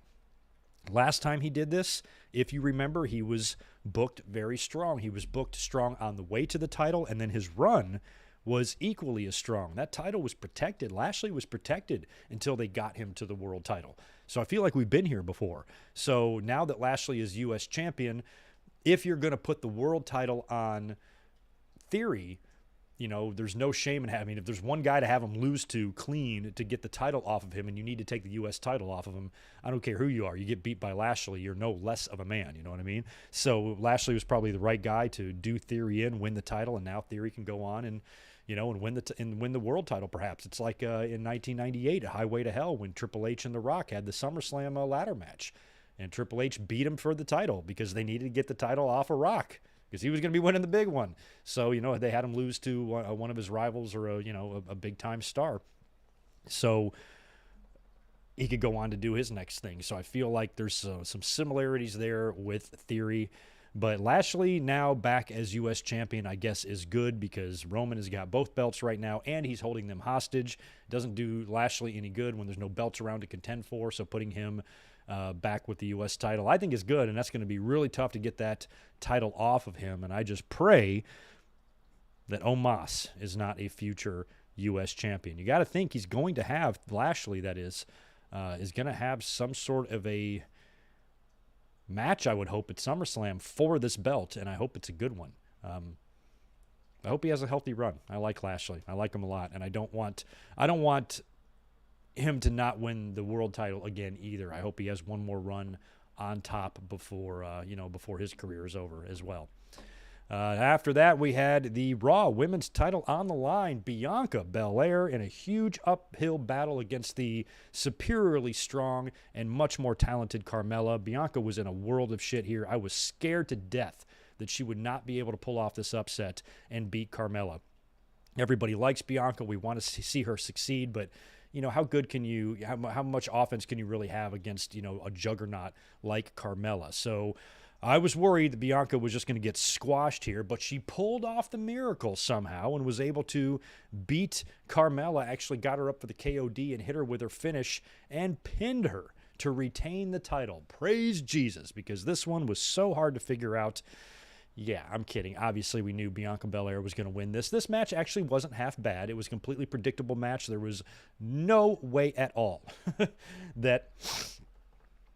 Last time he did this, if you remember, he was booked very strong. He was booked strong on the way to the title, and then his run was equally as strong. That title was protected. Lashley was protected until they got him to the world title. So I feel like we've been here before. So now that Lashley is U.S. champion, if you're going to put the world title on Theory, there's no shame in having, if there's one guy to have him lose to clean to get the title off of him and you need to take the U.S. title off of him, I don't care who you are. You get beat by Lashley, you're no less of a man, you know what I mean? So Lashley was probably the right guy to do Theory in, win the title, and now Theory can go on and and win the world title perhaps. It's like in 1998 at Highway to Hell when Triple H and The Rock had the SummerSlam ladder match. And Triple H beat him for the title because they needed to get the title off of Rock, because he was going to be winning the big one. So, they had him lose to one of his rivals or a big-time star. So he could go on to do his next thing. So I feel like there's some similarities there with Theory. But Lashley now back as U.S. champion, I guess, is good because Roman has got both belts right now, and he's holding them hostage. Doesn't do Lashley any good when there's no belts around to contend for, so putting him back with the U.S. title, I think is good, and that's going to be really tough to get that title off of him. And I just pray that Omos is not a future U.S. champion. You got to think he's going to have, Lashley that is going to have some sort of a match, I would hope, at SummerSlam for this belt, and I hope it's a good one. I hope he has a healthy run. I like Lashley. I like him a lot, and I don't want him to not win the world title again either. I hope he has one more run on top before his career is over as well. After that, we had the Raw Women's title on the line. Bianca Belair in a huge uphill battle against the superiorly strong and much more talented Carmella. Bianca was in a world of shit here. I was scared to death that she would not be able to pull off this upset and beat Carmella. Everybody likes Bianca. We want to see her succeed, but how good can you, how much offense can you really have against, a juggernaut like Carmella? So I was worried that Bianca was just going to get squashed here, but she pulled off the miracle somehow and was able to beat Carmella, actually got her up for the KOD and hit her with her finish and pinned her to retain the title. Praise Jesus, because this one was so hard to figure out. Yeah, I'm kidding. Obviously, we knew Bianca Belair was going to win this. This match actually wasn't half bad. It was a completely predictable match. There was no way at all that,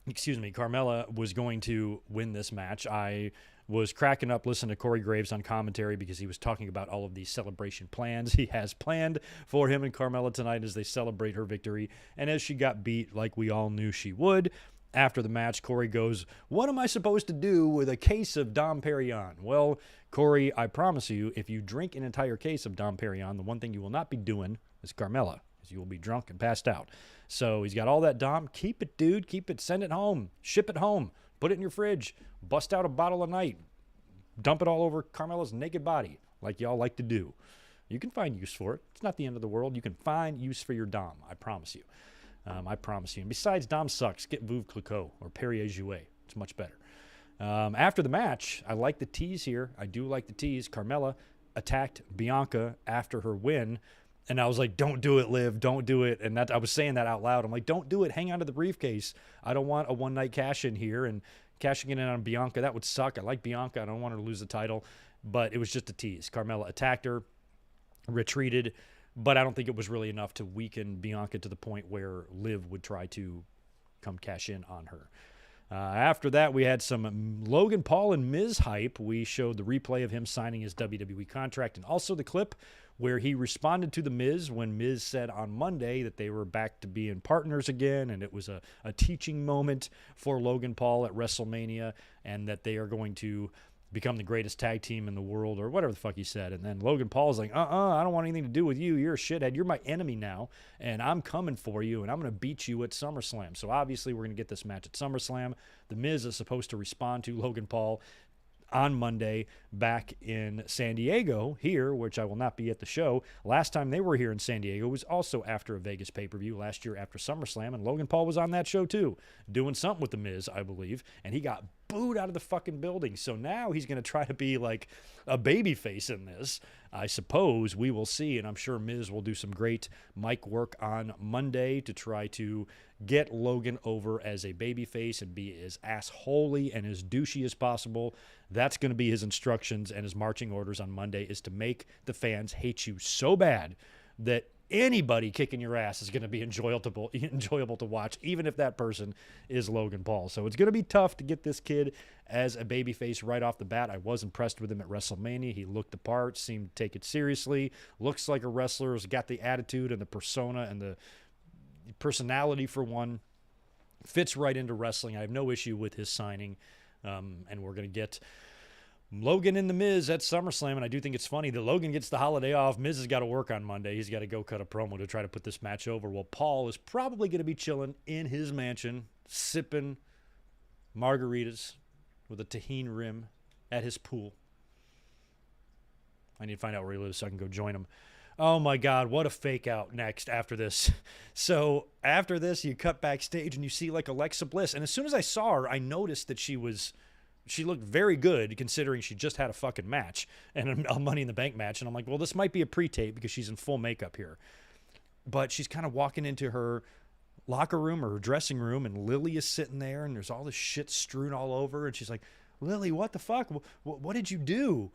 Carmella was going to win this match. I was cracking up listening to Corey Graves on commentary because he was talking about all of these celebration plans he has planned for him and Carmella tonight as they celebrate her victory. And as she got beat like we all knew she would, after the match, Corey goes, "What am I supposed to do with a case of Dom Perignon?" Well, Corey, I promise you, if you drink an entire case of Dom Perignon, the one thing you will not be doing is Carmella, because you will be drunk and passed out. So he's got all that Dom. Keep it, dude. Keep it. Send it home. Ship it home. Put it in your fridge. Bust out a bottle a night. Dump it all over Carmella's naked body, like y'all like to do. You can find use for it. It's not the end of the world. You can find use for your Dom. I promise you. I promise you. And besides, Dom sucks. Get Veuve Clicquot or Perrier Jouet. It's much better. After the match, I like the tease here. I do like the tease. Carmella attacked Bianca after her win. And I was like, don't do it, Liv. Don't do it. And I was saying that out loud. I'm like, don't do it. Hang on to the briefcase. I don't want a one-night cash-in here. And cashing in on Bianca, that would suck. I like Bianca. I don't want her to lose the title. But it was just a tease. Carmella attacked her, retreated. But I don't think it was really enough to weaken Bianca to the point where Liv would try to come cash in on her. After that, we had some Logan Paul and Miz hype. We showed the replay of him signing his WWE contract and also the clip where he responded to the Miz when Miz said on Monday that they were back to being partners again, and it was a teaching moment for Logan Paul at WrestleMania, and that they are going to become the greatest tag team in the world, or whatever the fuck he said. And then Logan Paul's like, I don't want anything to do with you. You're a shithead. You're my enemy now, and I'm coming for you, and I'm going to beat you at SummerSlam. So obviously we're going to get this match at SummerSlam. The Miz is supposed to respond to Logan Paul on Monday back in San Diego here, which I will not be at the show. Last time they were here in San Diego was also after a Vegas pay-per-view last year after SummerSlam, and Logan Paul was on that show too, doing something with The Miz, I believe, and he got booed out of the fucking building. So now he's going to try to be like a babyface in this. I suppose we will see, and I'm sure Miz will do some great mic work on Monday to try to get Logan over as a babyface and be as assholey and as douchey as possible. That's going to be his instructions and his marching orders on Monday, is to make the fans hate you so bad that anybody kicking your ass is going to be enjoyable to watch, even if that person is Logan Paul. So it's going to be tough to get this kid as a babyface right off the bat. I was impressed with him at WrestleMania. He looked the part, seemed to take it seriously, looks like a wrestler, has got the attitude and the persona and the personality for one, fits right into wrestling. I have no issue with his signing, and we're going to get Logan and The Miz at SummerSlam, and I do think it's funny that Logan gets the holiday off. Miz has got to work on Monday. He's got to go cut a promo to try to put this match over. Well, Paul is probably going to be chilling in his mansion, sipping margaritas with a tahini rim at his pool. I need to find out where he lives so I can go join him. Oh, my God, what a fake out next after this. So after this, you cut backstage and you see like Alexa Bliss. And as soon as I saw her, I noticed that she looked very good considering she just had a fucking match and a Money in the Bank match. And I'm like, well, this might be a pre-tape because she's in full makeup here. But she's kind of walking into her locker room or her dressing room, and Lily is sitting there, and there's all this shit strewn all over. And she's like, Lily, what the fuck? What did you do?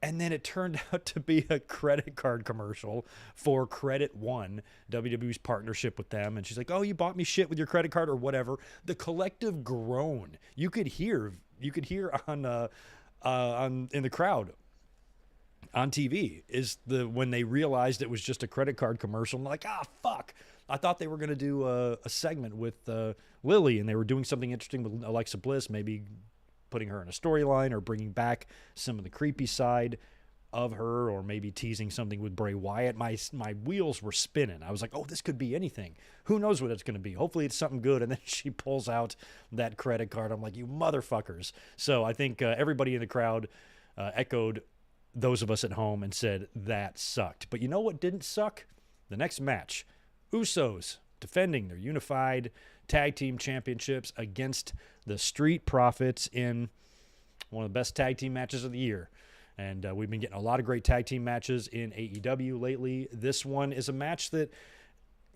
And then it turned out to be a credit card commercial for Credit One, WWE's partnership with them. And she's like, oh, you bought me shit with your credit card or whatever. The collective groan you could hear on in the crowd on TV is when they realized it was just a credit card commercial. And like, fuck. I thought they were going to do a segment with Lily, and they were doing something interesting with Alexa Bliss, maybe putting her in a storyline or bringing back some of the creepy side of her, or maybe teasing something with Bray Wyatt. My wheels were spinning. I was like, oh, this could be anything. Who knows what it's going to be? Hopefully it's something good. And then she pulls out that credit card. I'm like, you motherfuckers. So I think everybody in the crowd echoed those of us at home and said that sucked. But you know what didn't suck? The next match. Usos defending their unified tag team championships against the Street Profits in one of the best tag team matches of the year. And we've been getting a lot of great tag team matches in AEW lately. This one is a match that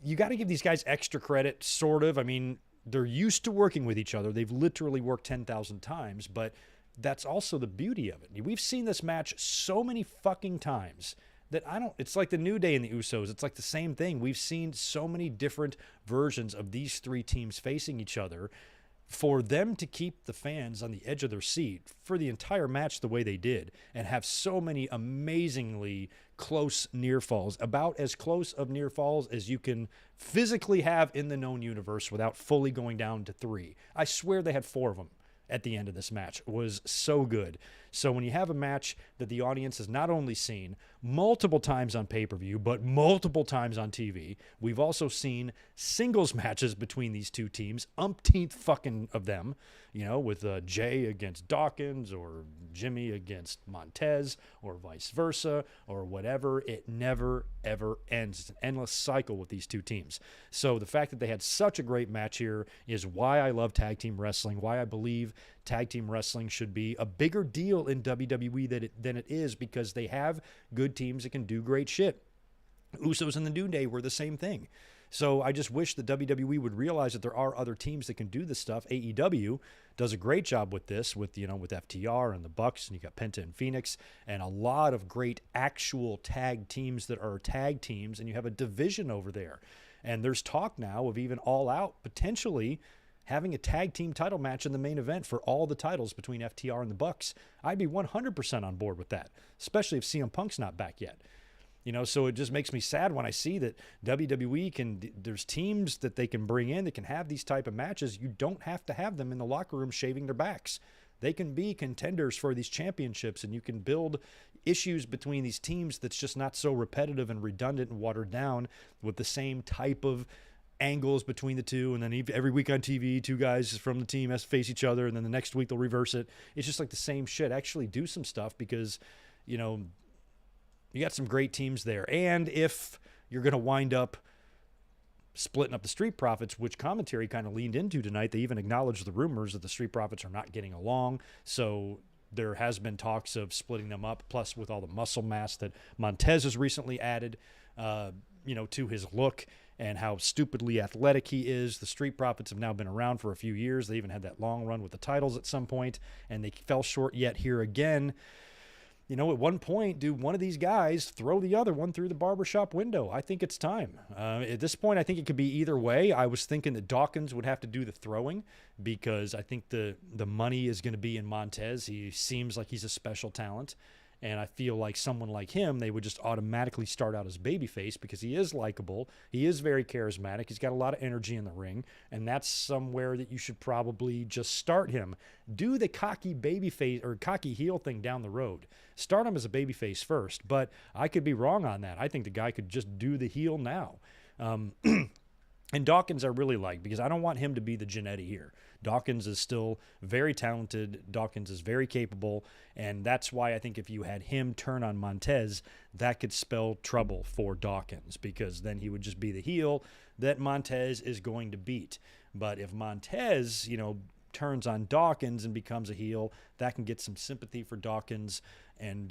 you got to give these guys extra credit, sort of. I mean, they're used to working with each other. They've literally worked 10,000 times, but that's also the beauty of it. We've seen this match so many fucking times that it's like the New Day and the Usos. It's like the same thing. We've seen so many different versions of these three teams facing each other. For them to keep the fans on the edge of their seat for the entire match the way they did, and have so many amazingly close near falls, about as close of near falls as you can physically have in the known universe without fully going down to 3. I swear they had 4 of them at the end of this match. It was so good. So when you have a match that the audience has not only seen multiple times on pay-per-view, but multiple times on TV, we've also seen singles matches between these two teams, umpteenth fucking of them, with Jay against Dawkins, or Jimmy against Montez, or vice versa, or whatever. It never, ever ends. It's an endless cycle with these two teams. So the fact that they had such a great match here is why I love tag team wrestling, why I believe tag team wrestling should be a bigger deal in WWE than it is, because they have good teams that can do great shit. Usos and the New Day were the same thing. So I just wish the WWE would realize that there are other teams that can do this stuff. AEW does a great job with this, with FTR and the Bucks, and you got Penta and Phoenix, and a lot of great actual tag teams that are tag teams, and you have a division over there. And there's talk now of even All Out potentially having a tag team title match in the main event for all the titles between FTR and the Bucks. I'd be 100% on board with that, especially if CM Punk's not back yet. So it just makes me sad when I see that WWE there's teams that they can bring in that can have these type of matches. You don't have to have them in the locker room shaving their backs. they can be contenders for these championships, and you can build issues between these teams that's just not so repetitive and redundant and watered down with the same type of angles between the two. And then every week on TV, two guys from the team has to face each other, and then the next week they'll reverse it. It's just like the same shit. Actually do some stuff, because, you know, you got some great teams there. And if you're going to wind up splitting up the Street Profits, which commentary kind of leaned into tonight, they even acknowledged the rumors that the Street Profits are not getting along. So there has been talks of splitting them up, plus with all the muscle mass that Montez has recently added, to his look and how stupidly athletic he is. The Street Profits have now been around for a few years. They even had that long run with the titles at some point, and they fell short yet here again. You know, at one point, do one of these guys throw the other one through the barbershop window? I think it's time. At this point, I think it could be either way. I was thinking that Dawkins would have to do the throwing, because I think the money is going to be in Montez. He seems like he's a special talent. And I feel like someone like him, they would just automatically start out as babyface, because he is likable. He is very charismatic. He's got a lot of energy in the ring. And that's somewhere that you should probably just start him. Do the cocky babyface or cocky heel thing down the road. Start him as a babyface first. But I could be wrong on that. I think the guy could just do the heel now. And Dawkins I really like, because I don't want him to be the Jannetty here. Dawkins is still very talented. Dawkins is very capable. And that's why I think if you had him turn on Montez, that could spell trouble for Dawkins, because then he would just be the heel that Montez is going to beat. But if Montez, turns on Dawkins and becomes a heel, that can get some sympathy for Dawkins and,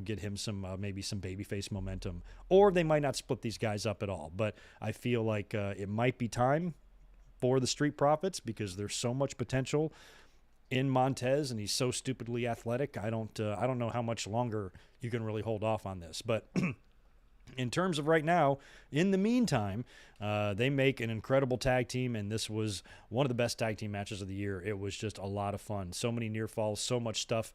get him some maybe some babyface momentum. Or they might not split these guys up at all. But I feel like it might be time for the Street Profits, because there's so much potential in Montez, and he's so stupidly athletic. I don't know how much longer you can really hold off on this. But in terms of right now, in the meantime, they make an incredible tag team, and this was one of the best tag team matches of the year. It was just a lot of fun. So many near falls, so much stuff.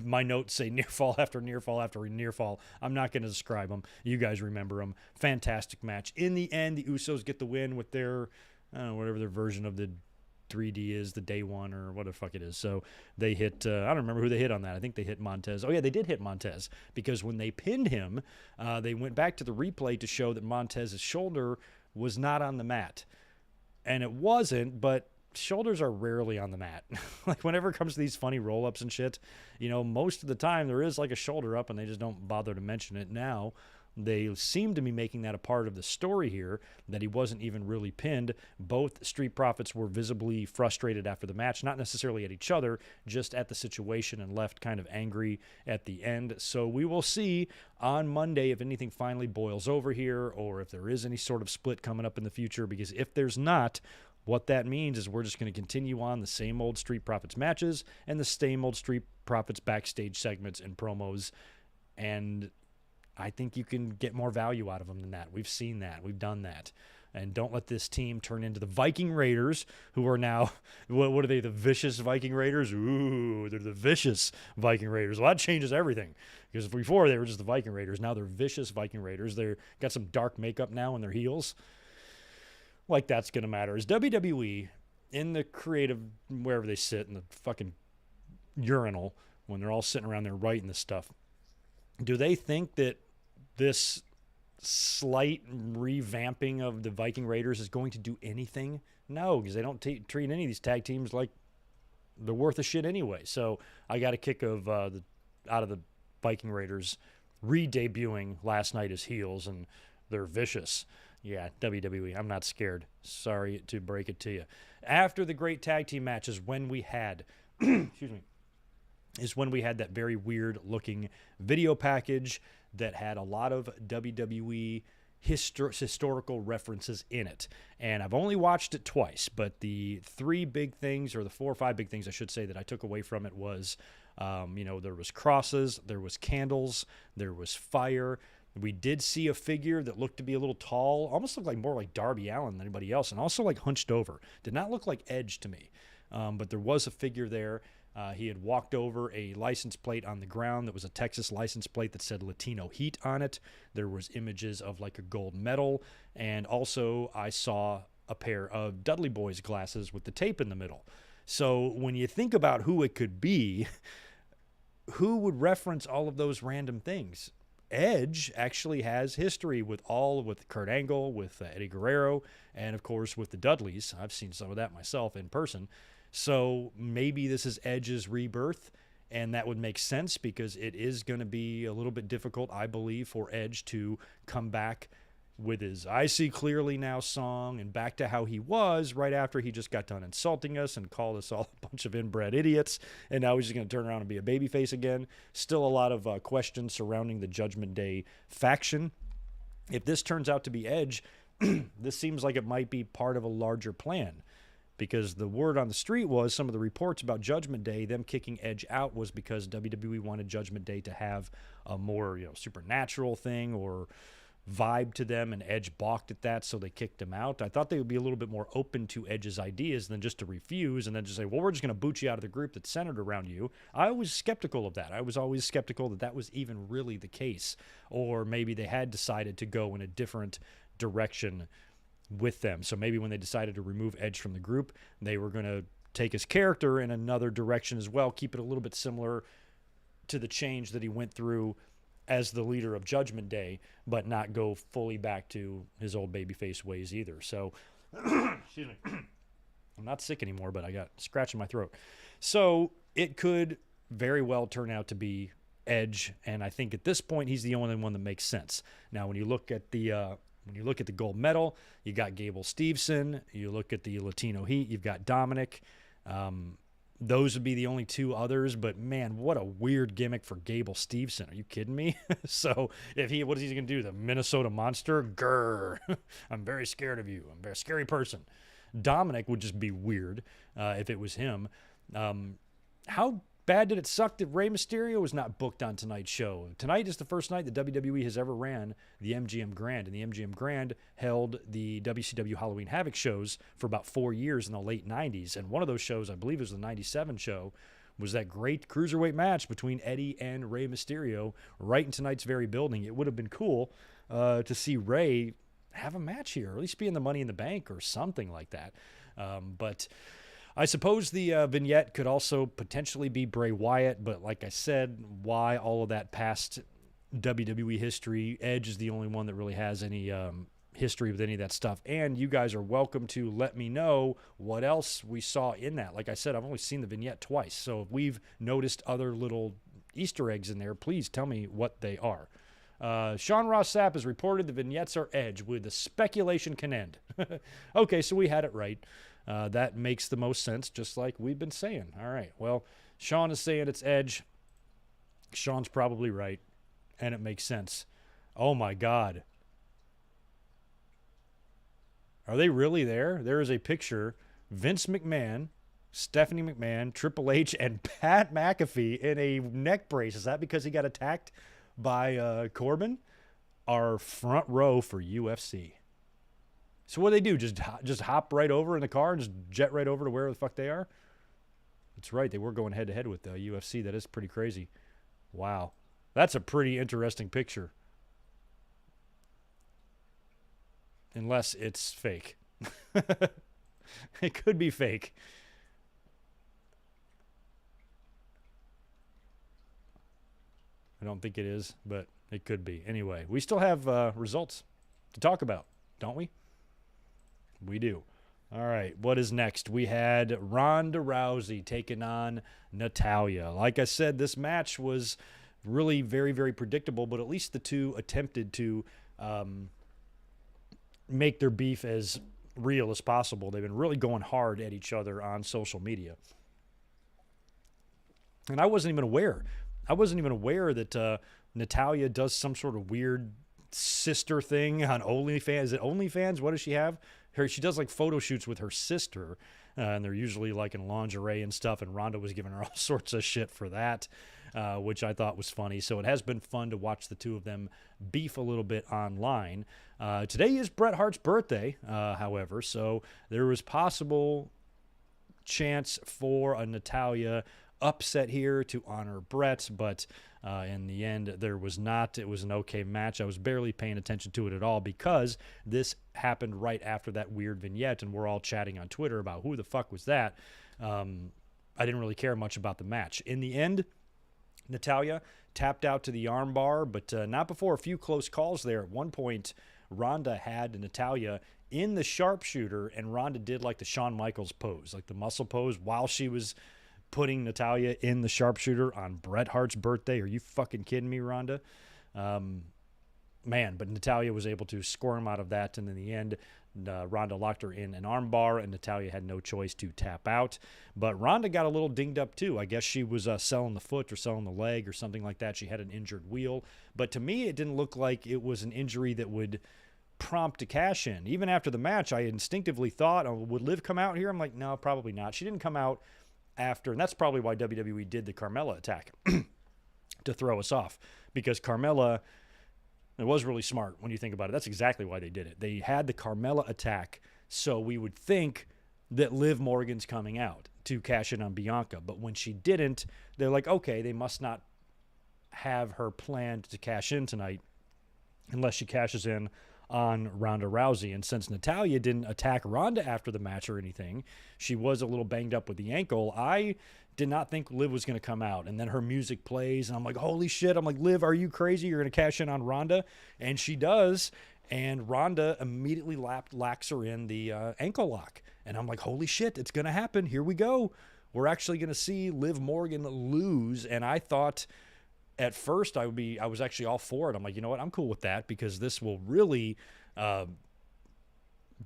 My notes say near fall after near fall after near fall. I'm not going to describe them. You guys remember them. Fantastic match. In the end, the Usos get the win with their, whatever their version of the 3D is, the day one or what the fuck it is. So they hit, I don't remember who they hit on that. I think they hit Montez. Oh yeah, they did hit Montez, because when they pinned him, they went back to the replay to show that Montez's shoulder was not on the mat. And it wasn't, but shoulders are rarely on the mat. Like whenever it comes to these funny roll-ups and shit, most of the time there is like a shoulder up and they just don't bother to mention it. Now they seem to be making that a part of the story here, that he wasn't even really pinned. Both Street Profits were visibly frustrated after the match, not necessarily at each other, just at the situation, and left kind of angry at the end. So we will see on Monday if anything finally boils over here, or if there is any sort of split coming up in the future, because if there's not, what that means is we're just going to continue on the same old Street Profits matches and the same old Street Profits backstage segments and promos, and I think you can get more value out of them than that. We've seen that. We've done that. And don't let this team turn into the Viking Raiders, who are now, what are they, the vicious Viking Raiders? Ooh, they're the vicious Viking Raiders. Well, that changes everything. Because before they were just the Viking Raiders. Now they're vicious Viking Raiders. They've got some dark makeup now on their heels. Like that's going to matter. Is WWE, in the creative, wherever they sit, in the fucking urinal, when they're all sitting around there writing this stuff, do they think that this slight revamping of the Viking Raiders is going to do anything? No, because they don't treat any of these tag teams like they're worth a shit anyway. So I got a kick of out of the Viking Raiders re-debuting last night as heels, and they're vicious. Yeah, WWE, I'm not scared. Sorry to break it to you. After the great tag team matches, when we had, excuse me, is when we had that very weird looking video package that had a lot of WWE historical references in it. And I've only watched it twice, but the 3 big things, or the 4 or 5 big things I should say, that I took away from it was, there was crosses, there was candles, there was fire. We did see a figure that looked to be a little tall, almost looked like more like Darby Allin than anybody else, and also like hunched over. Did not look like Edge to me, but there was a figure there. He had walked over a license plate on the ground that was a Texas license plate that said Latino Heat on it. There was images of like a gold medal. And also I saw a pair of Dudley Boys glasses with the tape in the middle. So when you think about who it could be, who would reference all of those random things? Edge actually has history with Kurt Angle, with Eddie Guerrero, and of course with the Dudleys. I've seen some of that myself in person. So maybe this is Edge's rebirth, and that would make sense because it is going to be a little bit difficult, I believe, for Edge to come back with his I See Clearly Now song and back to how he was right after he just got done insulting us and called us all a bunch of inbred idiots, and now he's just going to turn around and be a babyface again. Still a lot of questions surrounding the Judgment Day faction. If this turns out to be Edge, this seems like it might be part of a larger plan, because the word on the street was some of the reports about Judgment Day, them kicking Edge out, was because WWE wanted Judgment Day to have a more supernatural thing or vibe to them, and Edge balked at that, so they kicked him out. I thought they would be a little bit more open to Edge's ideas than just to refuse and then just say, well, we're just going to boot you out of the group that's centered around you. I was skeptical of that. I was always skeptical that that was even really the case, or maybe they had decided to go in a different direction with them. So maybe when they decided to remove Edge from the group, they were going to take his character in another direction as well, keep it a little bit similar to the change that he went through as the leader of Judgment Day, but not go fully back to his old babyface ways either. So, excuse me, I'm not sick anymore, but I got a scratch in my throat. So it could very well turn out to be Edge, and I think at this point he's the only one that makes sense. Now, when you look at the gold medal, you got Gable Steveson. You look at the Latino Heat, you've got Dominic. Those would be the only two others, but man, what a weird gimmick for Gable Steveson. Are you kidding me? So what is he going to do? The Minnesota Monster? Grr. I'm very scared of you. I'm a very scary person. Dominic would just be weird if it was him. How bad did it suck that Rey Mysterio was not booked on tonight's show? Tonight is the first night that WWE has ever ran the MGM Grand, and the MGM Grand held the WCW Halloween Havoc shows for about 4 years in the late 90s, and one of those shows, I believe it was the 97 show, was that great cruiserweight match between Eddie and Rey Mysterio right in tonight's very building. It would have been cool to see Rey have a match here, or at least be in the Money in the Bank or something like that. But I suppose the vignette could also potentially be Bray Wyatt, but like I said, why all of that past WWE history? Edge is the only one that really has any history with any of that stuff, and you guys are welcome to let me know what else we saw in that. Like I said, I've only seen the vignette twice, so if we've noticed other little Easter eggs in there, please tell me what they are. Sean Ross Sapp has reported the vignettes are Edge, with the speculation can end. Okay, so we had it right. That makes the most sense, just like we've been saying. All right, well, Sean is saying it's Edge. Sean's probably right, and it makes sense. Oh, my God. Are they really there? There is a picture. Vince McMahon, Stephanie McMahon, Triple H, and Pat McAfee in a neck brace. Is that because he got attacked by Corbin? Our front row for UFC. So what do they do? Just hop right over in the car and just jet right over to where the fuck they are? That's right. They were going head-to-head with the UFC. That is pretty crazy. Wow. That's a pretty interesting picture. Unless it's fake. It could be fake. I don't think it is, but it could be. Anyway, we still have results to talk about, don't we? We do. All right, what is next? We had Ronda Rousey taking on Natalya. Like I said, this match was really very, very predictable, but at least the two attempted to make their beef as real as possible. They've been really going hard at each other on social media. And I wasn't even aware. That Natalya does some sort of weird sister thing on OnlyFans. Is it OnlyFans? What does she have? She does like photo shoots with her sister, and they're usually like in lingerie and stuff, and Ronda was giving her all sorts of shit for that, which I thought was funny. So it has been fun to watch the two of them beef a little bit online. Today is Bret Hart's birthday, however, so there was possible chance for a Natalya upset here to honor Bret, but in the end, there was not. It was an okay match. I was barely paying attention to it at all because this happened right after that weird vignette, and we're all chatting on Twitter about who the fuck was that. I didn't really care much about the match. In the end, Natalya tapped out to the armbar, but not before a few close calls there. At one point, Ronda had Natalya in the sharpshooter, and Ronda did like the Shawn Michaels pose, like the muscle pose, while she was putting Natalya in the sharpshooter on Bret Hart's birthday. Are you fucking kidding me, Ronda? Man, but Natalya was able to squirm out of that, and in the end, Ronda locked her in an armbar, and Natalya had no choice to tap out. But Ronda got a little dinged up, too. I guess she was selling the foot or selling the leg or something like that. She had an injured wheel. But to me, it didn't look like it was an injury that would prompt to cash in. Even after the match, I instinctively thought, oh, would Liv come out here? I'm like, no, probably not. She didn't come out after, and that's probably why WWE did the Carmella attack to throw us off, because Carmella, it was really smart when you think about it. That's exactly why they did it. They had the Carmella attack so we would think that Liv Morgan's coming out to cash in on Bianca. But when she didn't, they're like, okay, they must not have her planned to cash in tonight unless she cashes in on Ronda Rousey. And since Natalya didn't attack Ronda after the match or anything, she was a little banged up with the ankle. I did not think Liv was going to come out. And then her music plays, and I'm like, holy shit. I'm like, Liv, are you crazy? You're going to cash in on Ronda? And she does. And Ronda immediately locks her in the ankle lock. And I'm like, holy shit, it's going to happen. Here we go. We're actually going to see Liv Morgan lose. And I thought at first I was actually all for it. I'm like, you know what? I'm cool with that, because this will really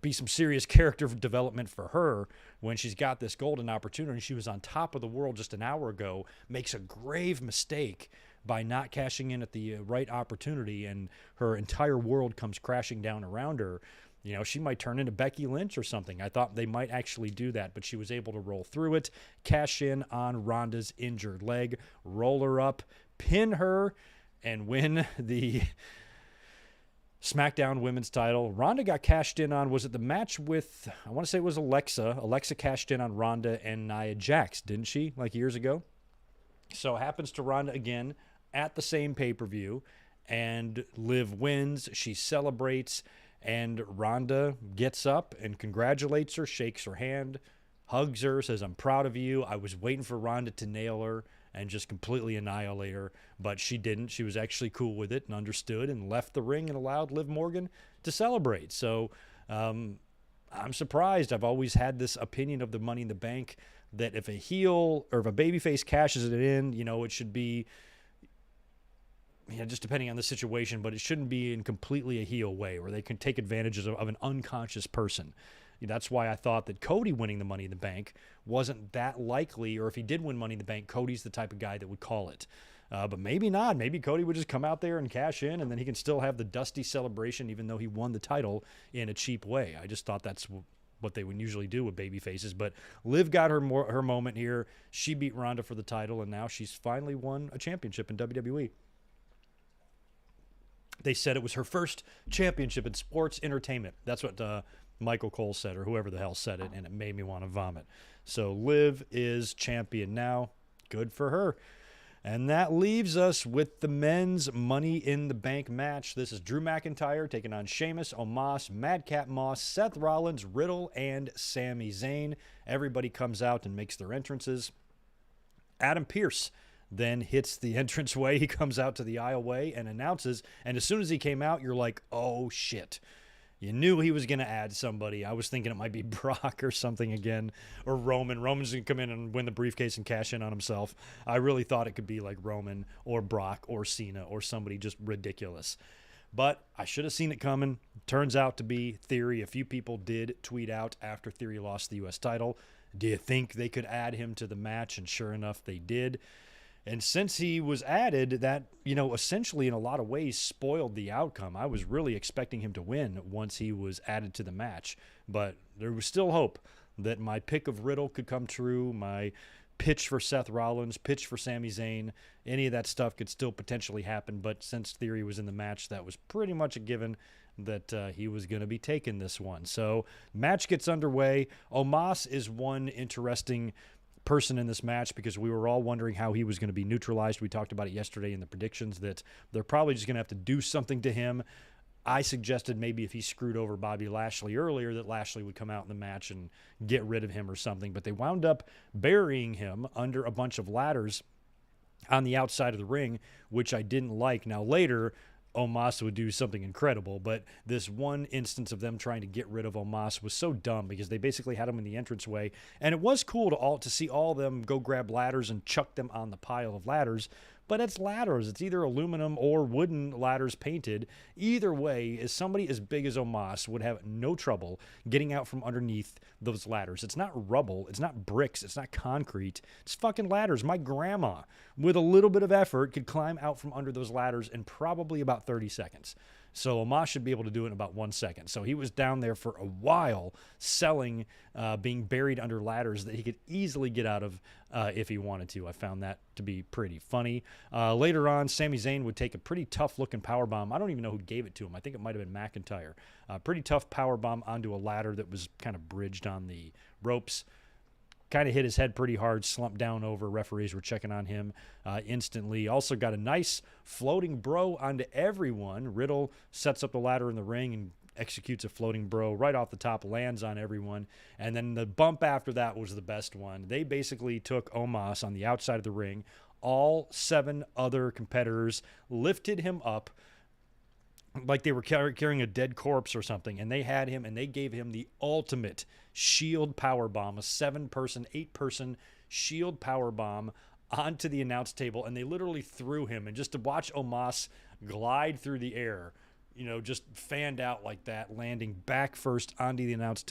be some serious character development for her when she's got this golden opportunity. She was on top of the world just an hour ago, makes a grave mistake by not cashing in at the right opportunity, and her entire world comes crashing down around her. You know, she might turn into Becky Lynch or something. I thought they might actually do that, but she was able to roll through it, cash in on Ronda's injured leg, roll her up, pin her, and win the SmackDown Women's title. Ronda got cashed in on, was it the match with, I want to say it was Alexa. Alexa cashed in on Ronda and Nia Jax, didn't she, like years ago? So it happens to Ronda again at the same pay-per-view, and Liv wins. She celebrates, and Ronda gets up and congratulates her, shakes her hand, hugs her, says, I'm proud of you. I was waiting for Ronda to nail her and just completely annihilate her, but she didn't. She was actually cool with it and understood and left the ring and allowed Liv Morgan to celebrate. So I'm surprised. I've always had this opinion of the Money in the Bank that if a heel or if a babyface cashes it in, you know, it should be, you know, just depending on the situation, but it shouldn't be in completely a heel way where they can take advantages of an unconscious person. That's why I thought that Cody winning the Money in the Bank wasn't that likely, or if he did win Money in the Bank, Cody's the type of guy that would call it. But maybe not. Maybe Cody would just come out there and cash in, and then he can still have the dusty celebration even though he won the title in a cheap way. I just thought that's what they would usually do with baby faces. But Liv got her moment here. She beat Ronda for the title, and now she's finally won a championship in WWE. They said it was her first championship in sports entertainment. That's what Michael Cole said, or whoever the hell said it, and it made me want to vomit. So Liv is champion now. Good for her. And that leaves us with the men's Money in the Bank match. This is Drew McIntyre taking on Sheamus, Omos, Madcap Moss, Seth Rollins, Riddle, and Sami Zayn. Everybody comes out and makes their entrances. Adam Pearce then hits the entranceway. He comes out to the aisleway and announces, and as soon as he came out, you're like, oh shit. You knew he was going to add somebody. I was thinking it might be Brock or something again, or Roman. Roman's going to come in and win the briefcase and cash in on himself. I really thought it could be like Roman or Brock or Cena or somebody just ridiculous. But I should have seen it coming. Turns out to be Theory. A few people did tweet out after Theory lost the U.S. title, do you think they could add him to the match? And sure enough, they did. And since he was added, that, you know, essentially in a lot of ways spoiled the outcome. I was really expecting him to win once he was added to the match. But there was still hope that my pick of Riddle could come true, my pitch for Seth Rollins, pitch for Sami Zayn, any of that stuff could still potentially happen. But since Theory was in the match, that was pretty much a given that he was going to be taking this one. So match gets underway. Omos is one interesting person in this match because we were all wondering how he was going to be neutralized. We talked about it yesterday in the predictions that they're probably just going to have to do something to him. I suggested maybe if he screwed over Bobby Lashley earlier, that Lashley would come out in the match and get rid of him or something. But they wound up burying him under a bunch of ladders on the outside of the ring, which I didn't like. Now, later, Omos would do something incredible, but this one instance of them trying to get rid of Omos was so dumb because they basically had him in the entranceway, and it was cool to see all of them go grab ladders and chuck them on the pile of ladders. But it's ladders. It's either aluminum or wooden ladders painted. Either way, as somebody as big as Omos would have no trouble getting out from underneath those ladders. It's not rubble. It's not bricks. It's not concrete. It's fucking ladders. My grandma, with a little bit of effort, could climb out from under those ladders in probably about 30 seconds. So Omos should be able to do it in about 1 second. So he was down there for a while selling, being buried under ladders that he could easily get out of if he wanted to. I found that to be pretty funny. Later on, Sami Zayn would take a pretty tough-looking powerbomb. I don't even know who gave it to him. I think it might have been McIntyre. Pretty tough powerbomb onto a ladder that was kind of bridged on the ropes. Kind of hit his head pretty hard, slumped down over. Referees were checking on him instantly. Also got a nice floating bro onto everyone. Riddle sets up the ladder in the ring and executes a floating bro right off the top, lands on everyone. And then the bump after that was the best one. They basically took Omos on the outside of the ring. All 7 other competitors lifted him up like they were carrying a dead corpse or something, and they had him, and they gave him the ultimate shield power bomb, a 7-person, 8-person shield power bomb onto the announce table, and they literally threw him. And just to watch Omos glide through the air, just fanned out like that, landing back first onto the announce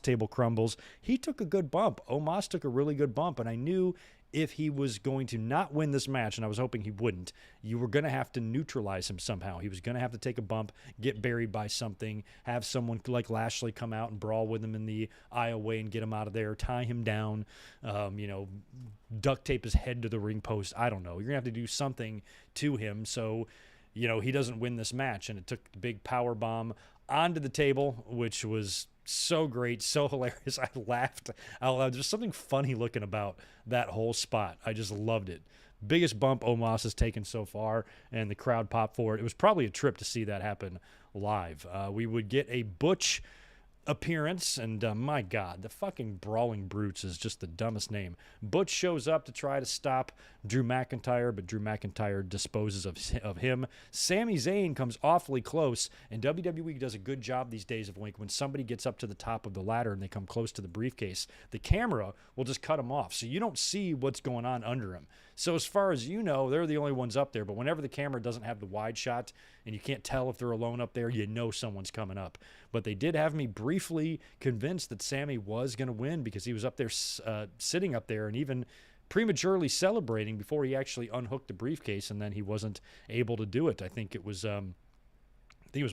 table crumbles. He took a good bump. Omos took a really good bump, and I knew if he was going to not win this match, and I was hoping he wouldn't, you were going to have to neutralize him somehow. He was going to have to take a bump, get buried by something, have someone like Lashley come out and brawl with him in the aisleway and get him out of there, tie him down, duct tape his head to the ring post. I don't know. You're going to have to do something to him so, he doesn't win this match. And it took the big power bomb onto the table, which was so great, so hilarious. I laughed out loud. There's something funny looking about that whole spot. I just loved it. Biggest bump Omos has taken so far, and the crowd popped for it. It was probably a trip to see that happen live. We would get a Butch appearance, and my God, the fucking Brawling Brutes is just the dumbest name. Butch shows up to try to stop Drew McIntyre, but Drew McIntyre disposes of him. Sami Zayn comes awfully close, and WWE does a good job these days of when somebody gets up to the top of the ladder and they come close to the briefcase, the camera will just cut them off, so you don't see what's going on under him. So as far as you know, they're the only ones up there, but whenever the camera doesn't have the wide shot and you can't tell if they're alone up there, you know someone's coming up. But they did have me briefly convinced that Sami was going to win because he was up there sitting up there and even prematurely celebrating before he actually unhooked the briefcase, and then he wasn't able to do it. I think it was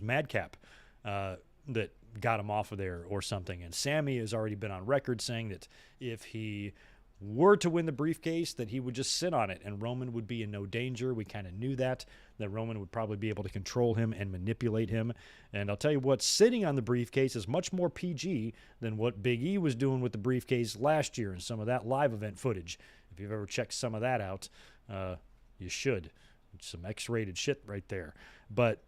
Madcap that got him off of there or something. And Sami has already been on record saying that if he were to win the briefcase, that he would just sit on it and Roman would be in no danger. We kind of knew that Roman would probably be able to control him and manipulate him. And I'll tell you what, sitting on the briefcase is much more PG than what Big E was doing with the briefcase last year and some of that live event footage. If you've ever checked some of that out, you should. Some X-rated shit right there. But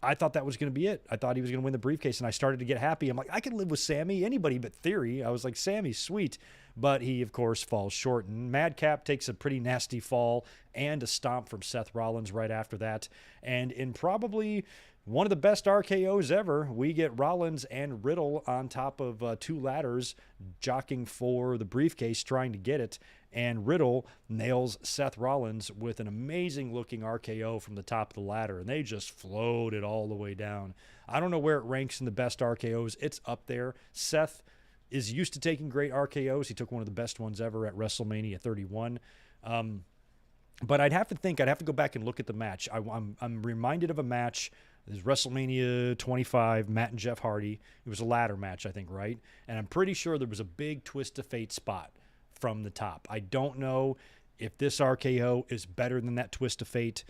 I thought that was going to be it. I thought he was going to win the briefcase, and I started to get happy. I'm like, I can live with Sami, anybody but Theory. I was like, Sami's sweet. But he, of course, falls short. And Madcap takes a pretty nasty fall and a stomp from Seth Rollins right after that. And in probably one of the best RKOs ever, we get Rollins and Riddle on top of 2 ladders, jockeying for the briefcase, trying to get it. And Riddle nails Seth Rollins with an amazing-looking RKO from the top of the ladder, and they just floated all the way down. I don't know where it ranks in the best RKOs. It's up there. Seth is used to taking great RKOs. He took one of the best ones ever at WrestleMania 31. But I'd have to go back and look at the match. I'm reminded of a match. It was WrestleMania 25, Matt and Jeff Hardy. It was a ladder match, I think, right? And I'm pretty sure there was a big twist of fate spot from the top. I don't know if this RKO is better than that twist of fate.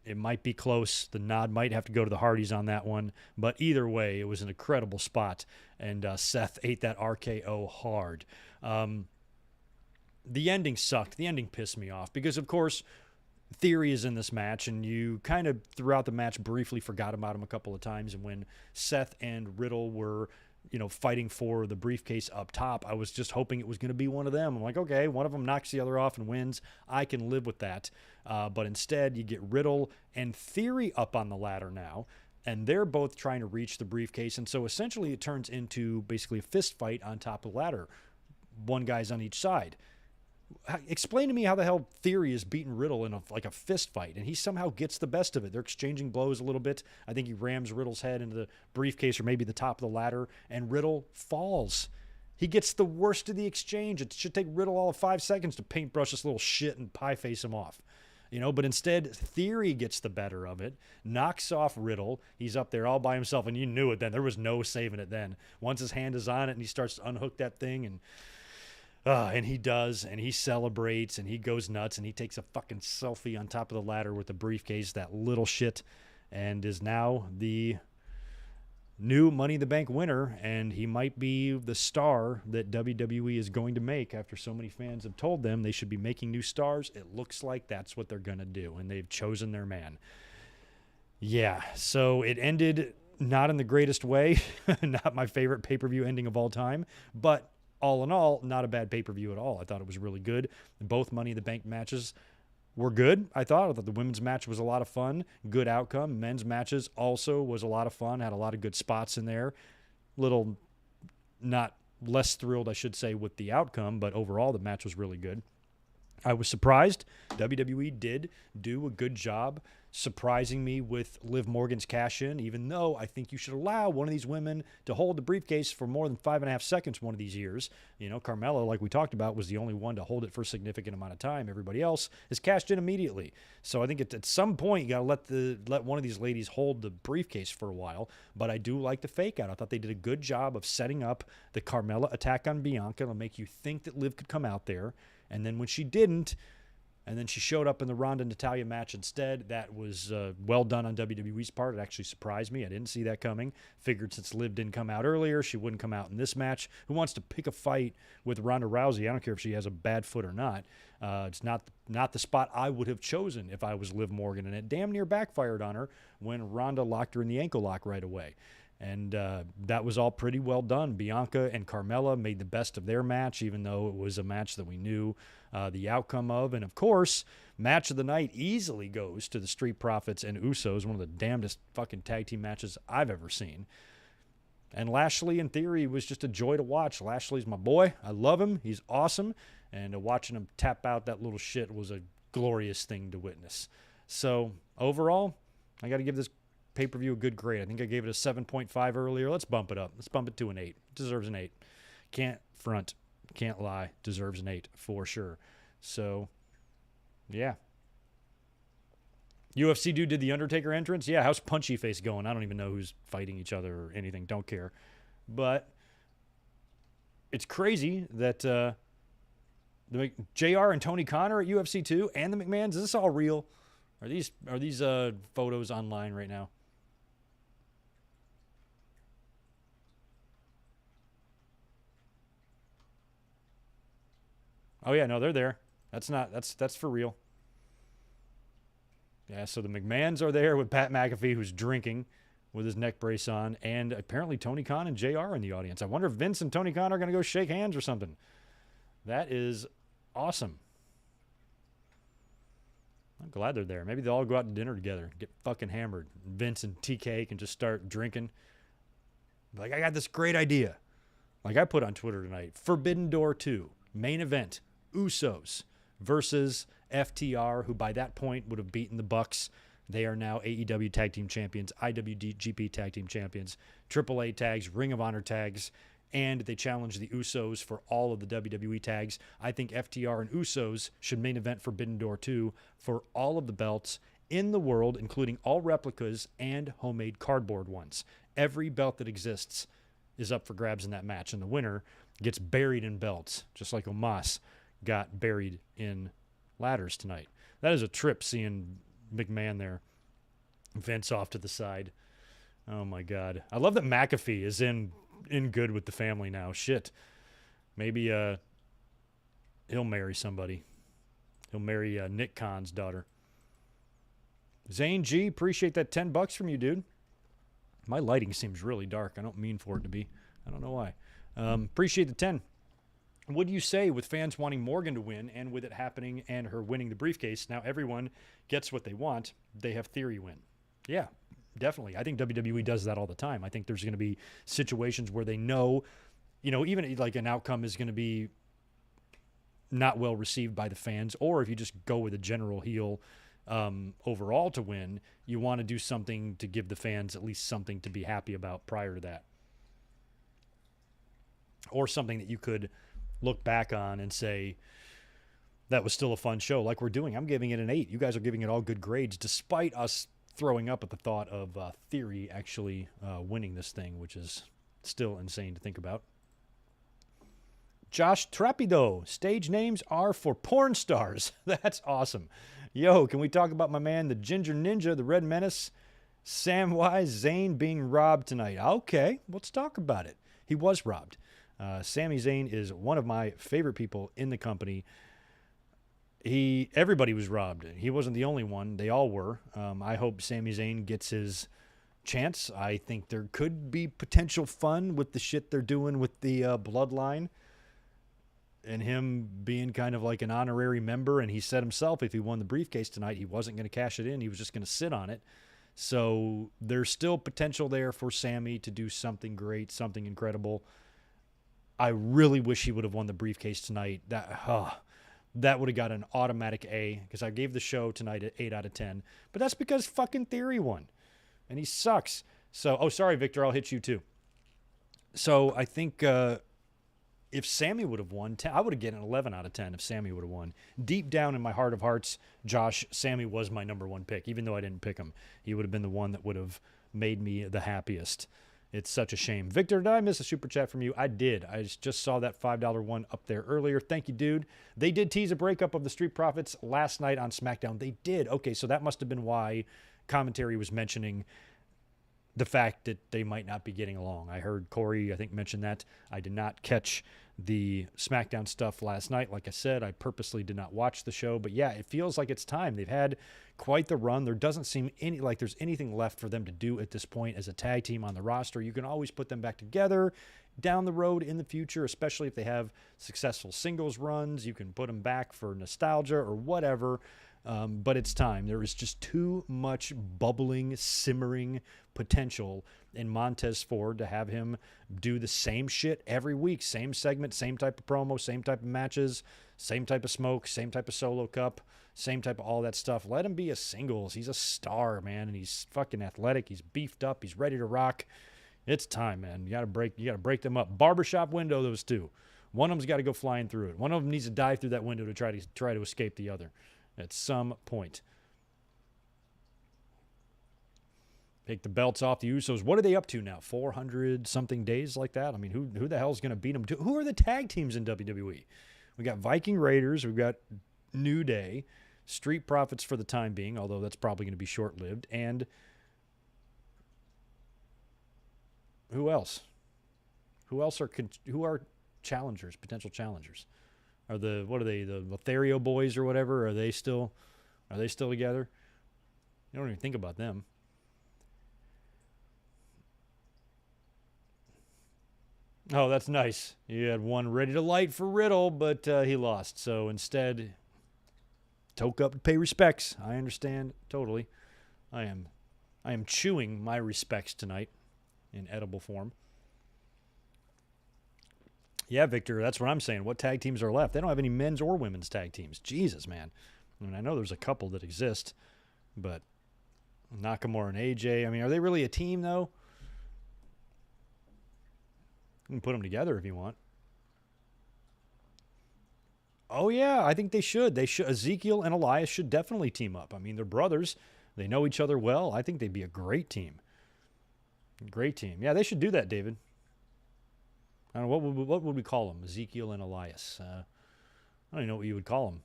It might be close. The nod might have to go to the Hardys on that one. But either way, it was an incredible spot. And Seth ate that RKO hard. The ending sucked. The ending pissed me off because, of course, Theory is in this match, and you kind of throughout the match briefly forgot about him a couple of times. And when Seth and Riddle were, fighting for the briefcase up top, I was just hoping it was going to be one of them. I'm like, okay, one of them knocks the other off and wins. I can live with that. But instead, you get Riddle and Theory up on the ladder now, and they're both trying to reach the briefcase. And so essentially it turns into basically a fist fight on top of the ladder. One guy's on each side. Explain to me how the hell Theory is beating Riddle in a fist fight, and he somehow gets the best of it. They're exchanging blows a little bit. I think he rams Riddle's head into the briefcase or maybe the top of the ladder, and Riddle falls. He gets the worst of the exchange. It should take Riddle all of 5 seconds to paintbrush this little shit and pie face him off. But instead, Theory gets the better of it, knocks off Riddle. He's up there all by himself, and you knew it then. There was no saving it then. Once his hand is on it and he starts to unhook that thing, and he does, and he celebrates, and he goes nuts, and he takes a fucking selfie on top of the ladder with the briefcase, that little shit, and is now the new Money in the Bank winner, and he might be the star that WWE is going to make after so many fans have told them they should be making new stars. It looks like that's what they're going to do, and they've chosen their man. Yeah, so it ended not in the greatest way, not my favorite pay-per-view ending of all time, but all in all, not a bad pay-per-view at all. I thought it was really good. Both Money in the Bank matches were good, I thought the women's match was a lot of fun. Good outcome. Men's matches also was a lot of fun. Had a lot of good spots in there. Little not less thrilled, I should say, with the outcome, but overall the match was really good. I was surprised. WWE did do a good job surprising me with Liv Morgan's cash-in, even though I think you should allow one of these women to hold the briefcase for more than 5.5 seconds one of these years. Carmella, like we talked about, was the only one to hold it for a significant amount of time. Everybody else is cashed in immediately. So I think at some point you got to let one of these ladies hold the briefcase for a while. But I do like the fake out. I thought they did a good job of setting up the Carmella attack on Bianca to make you think that Liv could come out there. And then when she didn't, and then she showed up in the Ronda Natalya match instead, that was well done on WWE's part. It actually surprised me. I didn't see that coming. Figured since Liv didn't come out earlier, she wouldn't come out in this match. Who wants to pick a fight with Ronda Rousey? I don't care if she has a bad foot or not. It's not the spot I would have chosen if I was Liv Morgan, and it damn near backfired on her when Ronda locked her in the ankle lock right away. And that was all pretty well done. Bianca and Carmella made the best of their match, even though it was a match that we knew the outcome of. And, of course, match of the night easily goes to the Street Profits and Usos, one of the damnedest fucking tag team matches I've ever seen. And Lashley, in theory, was just a joy to watch. Lashley's my boy. I love him. He's awesome. And watching him tap out that little shit was a glorious thing to witness. So, overall, I got to give this pay-per-view a good grade. I think I gave it a 7.5 earlier. Let's bump it up. Let's bump it to an 8. It deserves an 8. Can't front. Can't lie. Deserves an 8 for sure. So, yeah. UFC dude did the Undertaker entrance. Yeah, how's Punchy Face going? I don't even know who's fighting each other or anything. Don't care. But it's crazy that JR and Tony Khan are at UFC 2 and the McMahons. Is this all real? Are these photos online right now? Oh yeah, no, they're there. That's for real. Yeah, so the McMahons are there with Pat McAfee, who's drinking with his neck brace on, and apparently Tony Khan and JR are in the audience. I wonder if Vince and Tony Khan are going to go shake hands or something. That is awesome. I'm glad they're there. Maybe they'll all go out to dinner together, get fucking hammered. Vince and TK can just start drinking. Like, I got this great idea. Like I put on Twitter tonight, Forbidden Door 2, main event, Usos versus FTR, who by that point would have beaten the Bucks. They are now AEW Tag Team Champions, IWGP Tag Team Champions, AAA tags, Ring of Honor tags, and they challenge the Usos for all of the WWE tags. I think FTR and Usos should main event Forbidden Door 2 for all of the belts in the world, including all replicas and homemade cardboard ones. Every belt that exists is up for grabs in that match, and the winner gets buried in belts, just like Omos got buried in ladders tonight. That is a trip seeing McMahon there. Vince off to the side. Oh, my God. I love that McAfee is in good with the family now. Shit. Maybe he'll marry somebody. He'll marry Nick Khan's daughter. Zane G, appreciate that $10 from you, dude. My lighting seems really dark. I don't mean for it to be. I don't know why. Appreciate the 10. What do you say with fans wanting Morgan to win and with it happening and her winning the briefcase? Now everyone gets what they want. They have Theory win. Yeah, definitely. I think WWE does that all the time. I think there's going to be situations where they know, even like an outcome is going to be not well received by the fans, or if you just go with a general heel overall to win, you want to do something to give the fans at least something to be happy about prior to that. Or something that you could look back on and say, that was still a fun show like we're doing. I'm giving it an 8. You guys are giving it all good grades, despite us throwing up at the thought of Theory actually winning this thing, which is still insane to think about. Josh Trapido, stage names are for porn stars. That's awesome. Yo, can we talk about my man, the Ginger Ninja, the Red Menace, Samwise Zayn being robbed tonight? Okay, let's talk about it. He was robbed. Sami Zayn is one of my favorite people in the company. Everybody was robbed. He wasn't the only one. They all were. I hope Sami Zayn gets his chance. I think there could be potential fun with the shit they're doing with the bloodline and him being kind of like an honorary member. And he said himself, if he won the briefcase tonight, he wasn't going to cash it in. He was just going to sit on it. So there's still potential there for Sami to do something great, something incredible. I really wish he would have won the briefcase tonight. That would have got an automatic A, because I gave the show tonight an 8 out of 10. But that's because fucking Theory won. And he sucks. So, sorry, Victor, I'll hit you too. So I think if Sami would have won, I would have given an 11 out of 10 if Sami would have won. Deep down in my heart of hearts, Josh, Sami was my number one pick, even though I didn't pick him. He would have been the one that would have made me the happiest. It's such a shame. Victor, did I miss a super chat from you? I did. I just saw that $5 one up there earlier. Thank you, dude. They did tease a breakup of the Street Profits last night on SmackDown. They did. Okay, so that must have been why commentary was mentioning the fact that they might not be getting along. I heard Corey, I think, mention that. I did not catch the SmackDown stuff last night. Like I said, I purposely did not watch the show. But yeah, it feels like it's time. They've had quite the run. There doesn't seem like there's anything left for them to do at this point as a tag team on the roster. You can always put them back together down the road in the future, especially if they have successful singles runs. You can put them back for nostalgia or whatever. But it's time. There is just too much bubbling, simmering potential in Montez Ford to have him do the same shit every week. Same segment, same type of promo, same type of matches, same type of smoke, same type of solo cup, same type of all that stuff. Let him be a singles. He's a star, man, and he's fucking athletic. He's beefed up. He's ready to rock. It's time, man. You gotta break them up. Barbershop window, those two. One of them's got to go flying through it. One of them needs to dive through that window to try to escape the other at some point. Take the belts off the Usos. What are they up to now? 400-something days like that? I mean, who the hell is going to beat them? Who are the tag teams in WWE? We got Viking Raiders. We've got New Day. Street Profits for the time being, although that's probably going to be short-lived. And who else? Who are challengers, potential challengers? What are they, the Lothario boys or whatever? Are they still together? You don't even think about them. Oh, that's nice. You had one ready to light for Riddle, but he lost. So instead, toke up to pay respects. I understand totally. I am chewing my respects tonight in edible form. Yeah, Victor, that's what I'm saying. What tag teams are left? They don't have any men's or women's tag teams. Jesus, man. I mean, I know there's a couple that exist, but Nakamura and AJ, I mean, are they really a team, though? You can put them together if you want. Oh, yeah, I think they should. Ezekiel and Elias should definitely team up. I mean, they're brothers. They know each other well. I think they'd be a great team. Great team. Yeah, they should do that, David. I don't know, what would we call them? Ezekiel and Elias. I don't even know what you would call them.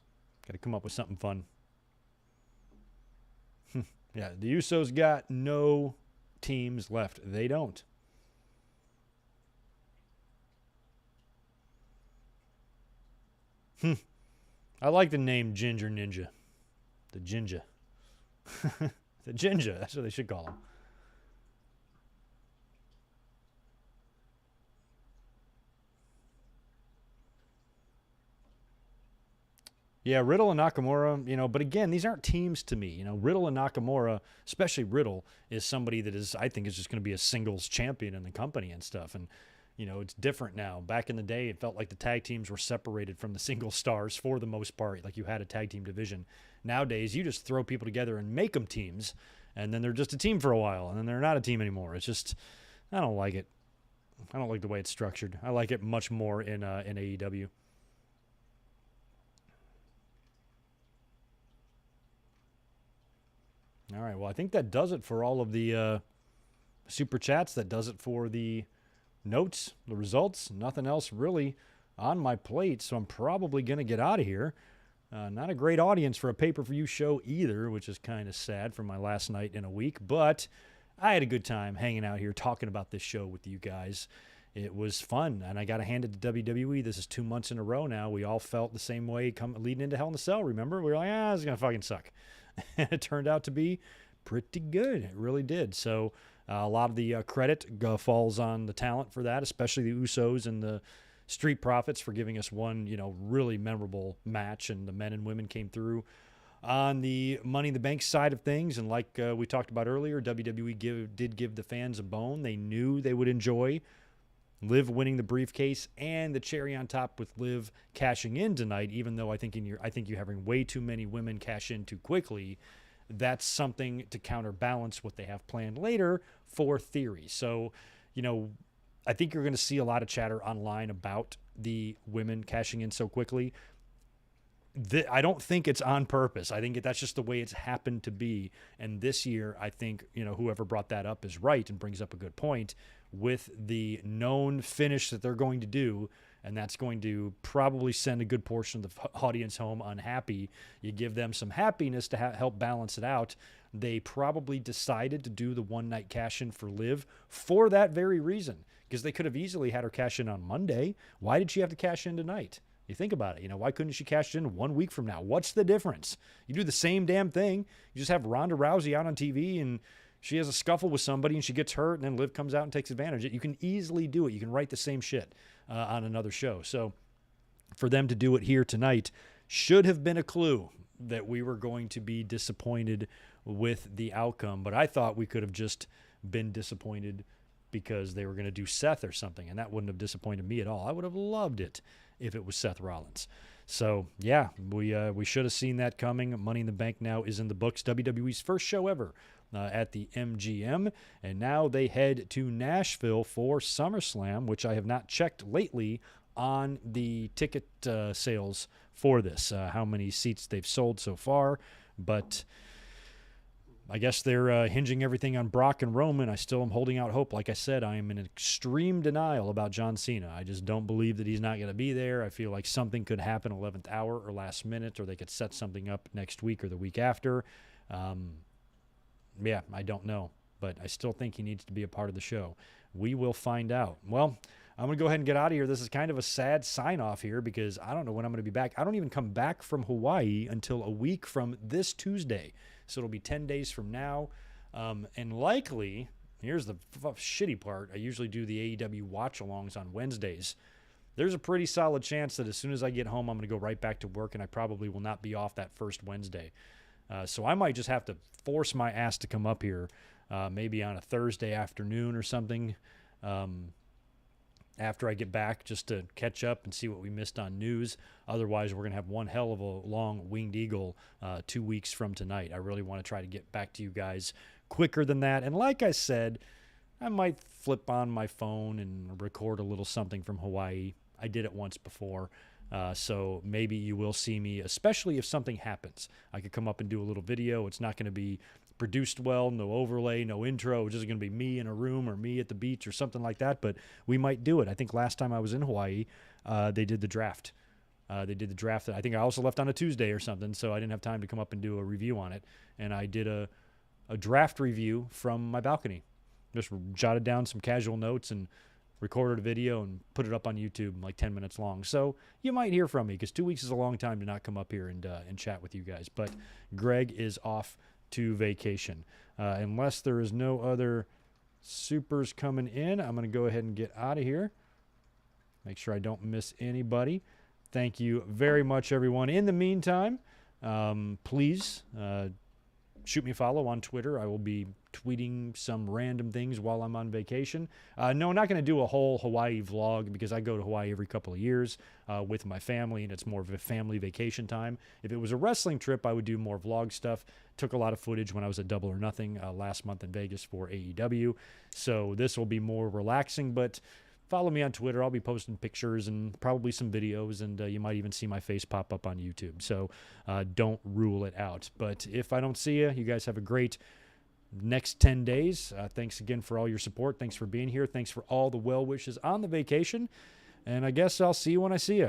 Got to come up with something fun. Yeah, the Usos got no teams left. They don't. I like the name Ginger Ninja. The Ginger. The Ginger. That's what they should call him. Yeah, Riddle and Nakamura, but again, these aren't teams to me. Riddle and Nakamura, especially Riddle, is somebody that I think is just going to be a singles champion in the company and stuff. And, it's different now. Back in the day, it felt like the tag teams were separated from the single stars for the most part. Like you had a tag team division. Nowadays, you just throw people together and make them teams, and then they're just a team for a while, and then they're not a team anymore. It's just, I don't like it. I don't like the way it's structured. I like it much more in AEW. All right, well, I think that does it for all of the super chats. That does it for the notes, the results. Nothing else really on my plate, so I'm probably going to get out of here. Not a great audience for a pay-per-view show either, which is kind of sad for my last night in a week, but I had a good time hanging out here talking about this show with you guys. It was fun, and I got to hand it to WWE. This is 2 months in a row now. We all felt the same way leading into Hell in a Cell, remember? We were like, this is going to fucking suck. And it turned out to be pretty good. It really did. So a lot of the credit falls on the talent for that, especially the Usos and the Street Profits for giving us one, really memorable match. And the men and women came through on the Money in the Bank side of things. And like we talked about earlier, WWE did give the fans a bone. They knew they would enjoy Liv winning the briefcase and the cherry on top with Liv cashing in tonight, even though I think you're having way too many women cash in too quickly. That's something to counterbalance what they have planned later for Theory. So, I think you're going to see a lot of chatter online about the women cashing in so quickly. I don't think it's on purpose. I think that's just the way it's happened to be. And this year, I think, whoever brought that up is right and brings up a good point with the known finish that they're going to do. And that's going to probably send a good portion of the audience home unhappy. You give them some happiness to help balance it out. They probably decided to do the one-night cash-in for Liv for that very reason, because they could have easily had her cash in on Monday. Why did she have to cash in tonight? You think about it. Why couldn't she cash in 1 week from now? What's the difference? You do the same damn thing. You just have Ronda Rousey out on TV and she has a scuffle with somebody and she gets hurt and then Liv comes out and takes advantage of it. You can easily do it. You can write the same shit on another show. So for them to do it here tonight should have been a clue that we were going to be disappointed with the outcome. But I thought we could have just been disappointed because they were going to do Seth or something, and that wouldn't have disappointed me at all. I would have loved it if it was Seth Rollins. So, yeah, we should have seen that coming. Money in the Bank now is in the books. WWE's first show ever at the MGM, and now they head to Nashville for SummerSlam, which I have not checked lately on the ticket sales for this, how many seats they've sold so far, but I guess they're hinging everything on Brock and Roman. I still am holding out hope. Like I said, I am in extreme denial about John Cena. I just don't believe that he's not going to be there. I feel like something could happen 11th hour or last minute, or they could set something up next week or the week after. Yeah, I don't know, but I still think he needs to be a part of the show. We will find out. Well, I'm going to go ahead and get out of here. This is kind of a sad sign-off here because I don't know when I'm going to be back. I don't even come back from Hawaii until a week from this Tuesday. So it'll be 10 days from now. And likely, here's the shitty part, I usually do the AEW watch-alongs on Wednesdays. There's a pretty solid chance that as soon as I get home, I'm going to go right back to work, and I probably will not be off that first Wednesday. So I might just have to force my ass to come up here maybe on a Thursday afternoon or something after I get back, just to catch up and see what we missed on news. Otherwise, we're going to have one hell of a long winged eagle 2 weeks from tonight. I really want to try to get back to you guys quicker than that. And like I said, I might flip on my phone and record a little something from Hawaii. I did it once before. So maybe you will see me, especially if something happens. I could come up and do a little video. It's not going to be produced well, no overlay, no intro. It's just going to be me in a room or me at the beach or something like that, but we might do it. I think last time I was in Hawaii, they did the draft. I think I also left on a Tuesday or something, so I didn't have time to come up and do a review on it. And I did a draft review from my balcony. Just jotted down some casual notes and recorded a video and put it up on YouTube, like 10 minutes long. So you might hear from me because 2 weeks is a long time to not come up here and chat with you guys. But Greg is off to vacation. Unless there is no other supers coming in, I'm going to go ahead and get out of here. Make sure I don't miss anybody. Thank you very much, everyone. In the meantime, please shoot me a follow on Twitter. I will be tweeting some random things while I'm on vacation. No, I'm not going to do a whole Hawaii vlog because I go to Hawaii every couple of years with my family, and it's more of a family vacation time. If it was a wrestling trip, I would do more vlog stuff. Took a lot of footage when I was at Double or Nothing last month in Vegas for AEW. So this will be more relaxing, but follow me on Twitter. I'll be posting pictures and probably some videos, and you might even see my face pop up on YouTube. So don't rule it out. But if I don't see you, you guys have a great next 10 days. Thanks again for all your support. Thanks for being here. Thanks for all the well wishes on the vacation. And I guess I'll see you when I see you.